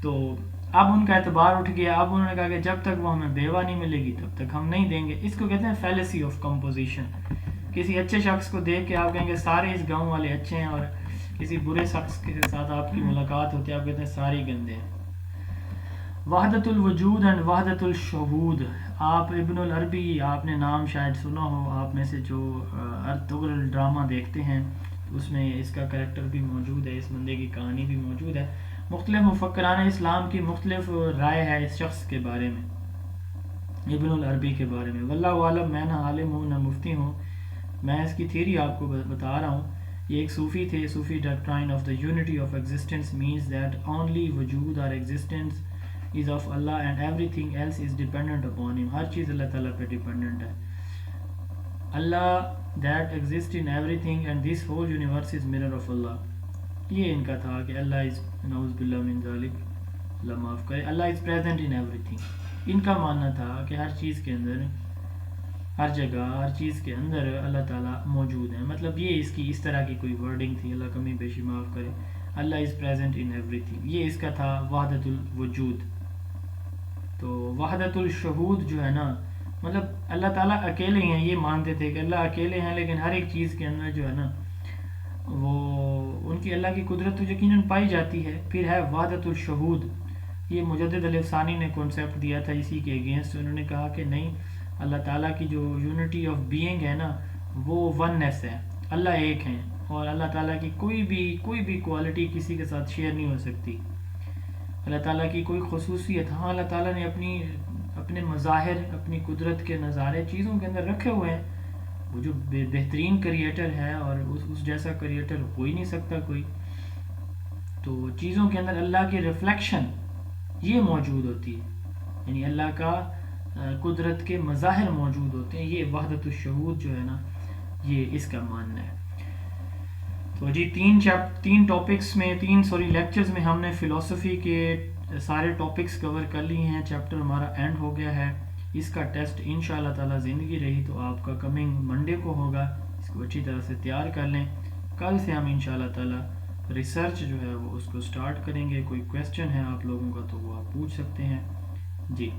تو اب ان کا اعتبار اٹھ گیا. اب انہوں نے کہا کہ جب تک وہ ہمیں بیوہ نہیں ملے گی تب تک ہم نہیں دیں گے. اس کو کہتے ہیں فیلیسی آف کمپوزیشن. کسی اچھے شخص کو دیکھ کے آپ کہیں گے سارے اس گاؤں والے اچھے ہیں, اور کسی برے شخص کے ساتھ آپ کی ملاقات ہوتی ہے آپ کہتے ہیں سارے گندے ہیں. وحدت الوجود اینڈ وحدت الشہود. آپ ابن العربی آپ نے نام شاید سنا ہو, آپ میں سے جو ارطغرل ڈرامہ دیکھتے ہیں اس میں اس کا کریکٹر بھی موجود ہے, اس بندے کی کہانی بھی موجود ہے. مختلف مفکران اسلام کی مختلف رائے ہے اس شخص کے بارے میں, ابن العربی کے بارے میں. واللہ عالم, میں نہ عالم ہوں نہ مفتی ہوں, میں اس کی تھیری آپ کو بتا رہا ہوں. یہ ایک صوفی تھے. صوفی doctrine of the unity of existence means that only وجود اور existence is of Allah and everything else is dependent upon him. ہر چیز اللہ تعالیٰ پہ ڈیپینڈنٹ ہے. اللہ that exists in everything and this whole universe is mirror of Allah. یہ ان کا تھا کہ اللہ از نعوذ باللہ من ذالک, اللہ معاف کرے, Allah is present in everything. ان کا ماننا تھا کہ ہر چیز کے اندر, ہر جگہ, ہر چیز کے اندر اللہ تعالیٰ موجود ہے. مطلب یہ اس کی اس طرح کی کوئی ورڈنگ تھی, اللہ کمی بیشی معاف کرے. Allah is present in everything, یہ اس کا تھا وحدت الوجود. تو وحدت الشہود جو ہے نا, مطلب اللہ تعالیٰ اکیلے ہیں, یہ مانتے تھے کہ اللہ اکیلے ہیں, لیکن ہر ایک چیز کے اندر جو ہے نا وہ ان کی اللہ کی قدرت تو یقیناً پائی جاتی ہے. پھر ہے وحدت الشہود. یہ مجدد الافسانی نے کانسیپٹ دیا تھا اسی کے اگینسٹ. انہوں نے کہا کہ نہیں, اللہ تعالیٰ کی جو یونٹی آف بینگ ہے نا وہ وننیس ہے, اللہ ایک ہیں, اور اللہ تعالیٰ کی کوئی بھی کوالٹی کسی کے ساتھ شیئر نہیں ہو سکتی. اللہ تعالیٰ کی کوئی خصوصیت, ہاں اللہ تعالیٰ نے اپنے مظاہر, اپنی قدرت کے نظارے چیزوں کے اندر رکھے ہوئے ہیں. وہ جو بہترین کریٹر ہے اور اس جیسا کریٹر ہو ہی نہیں سکتا کوئی. تو چیزوں کے اندر اللہ کی ریفلیکشن یہ موجود ہوتی ہے, یعنی اللہ کا قدرت کے مظاہر موجود ہوتے ہیں. یہ وحدت الشہود جو ہے نا یہ اس کا ماننا ہے. تو جی تین ٹاپکس میں لیکچرز میں ہم نے فلسفی کے سارے ٹاپکس کور کر لیے ہیں. چیپٹر ہمارا اینڈ ہو گیا ہے. اس کا ٹیسٹ انشاءاللہ تعالی زندگی رہی تو آپ کا کمنگ منڈے کو ہوگا. اس کو اچھی طرح سے تیار کر لیں. کل سے ہم انشاءاللہ تعالی ریسرچ جو ہے وہ اس کو سٹارٹ کریں گے. کوئی کویسچن ہے آپ لوگوں کا تو وہ آپ پوچھ سکتے ہیں. جی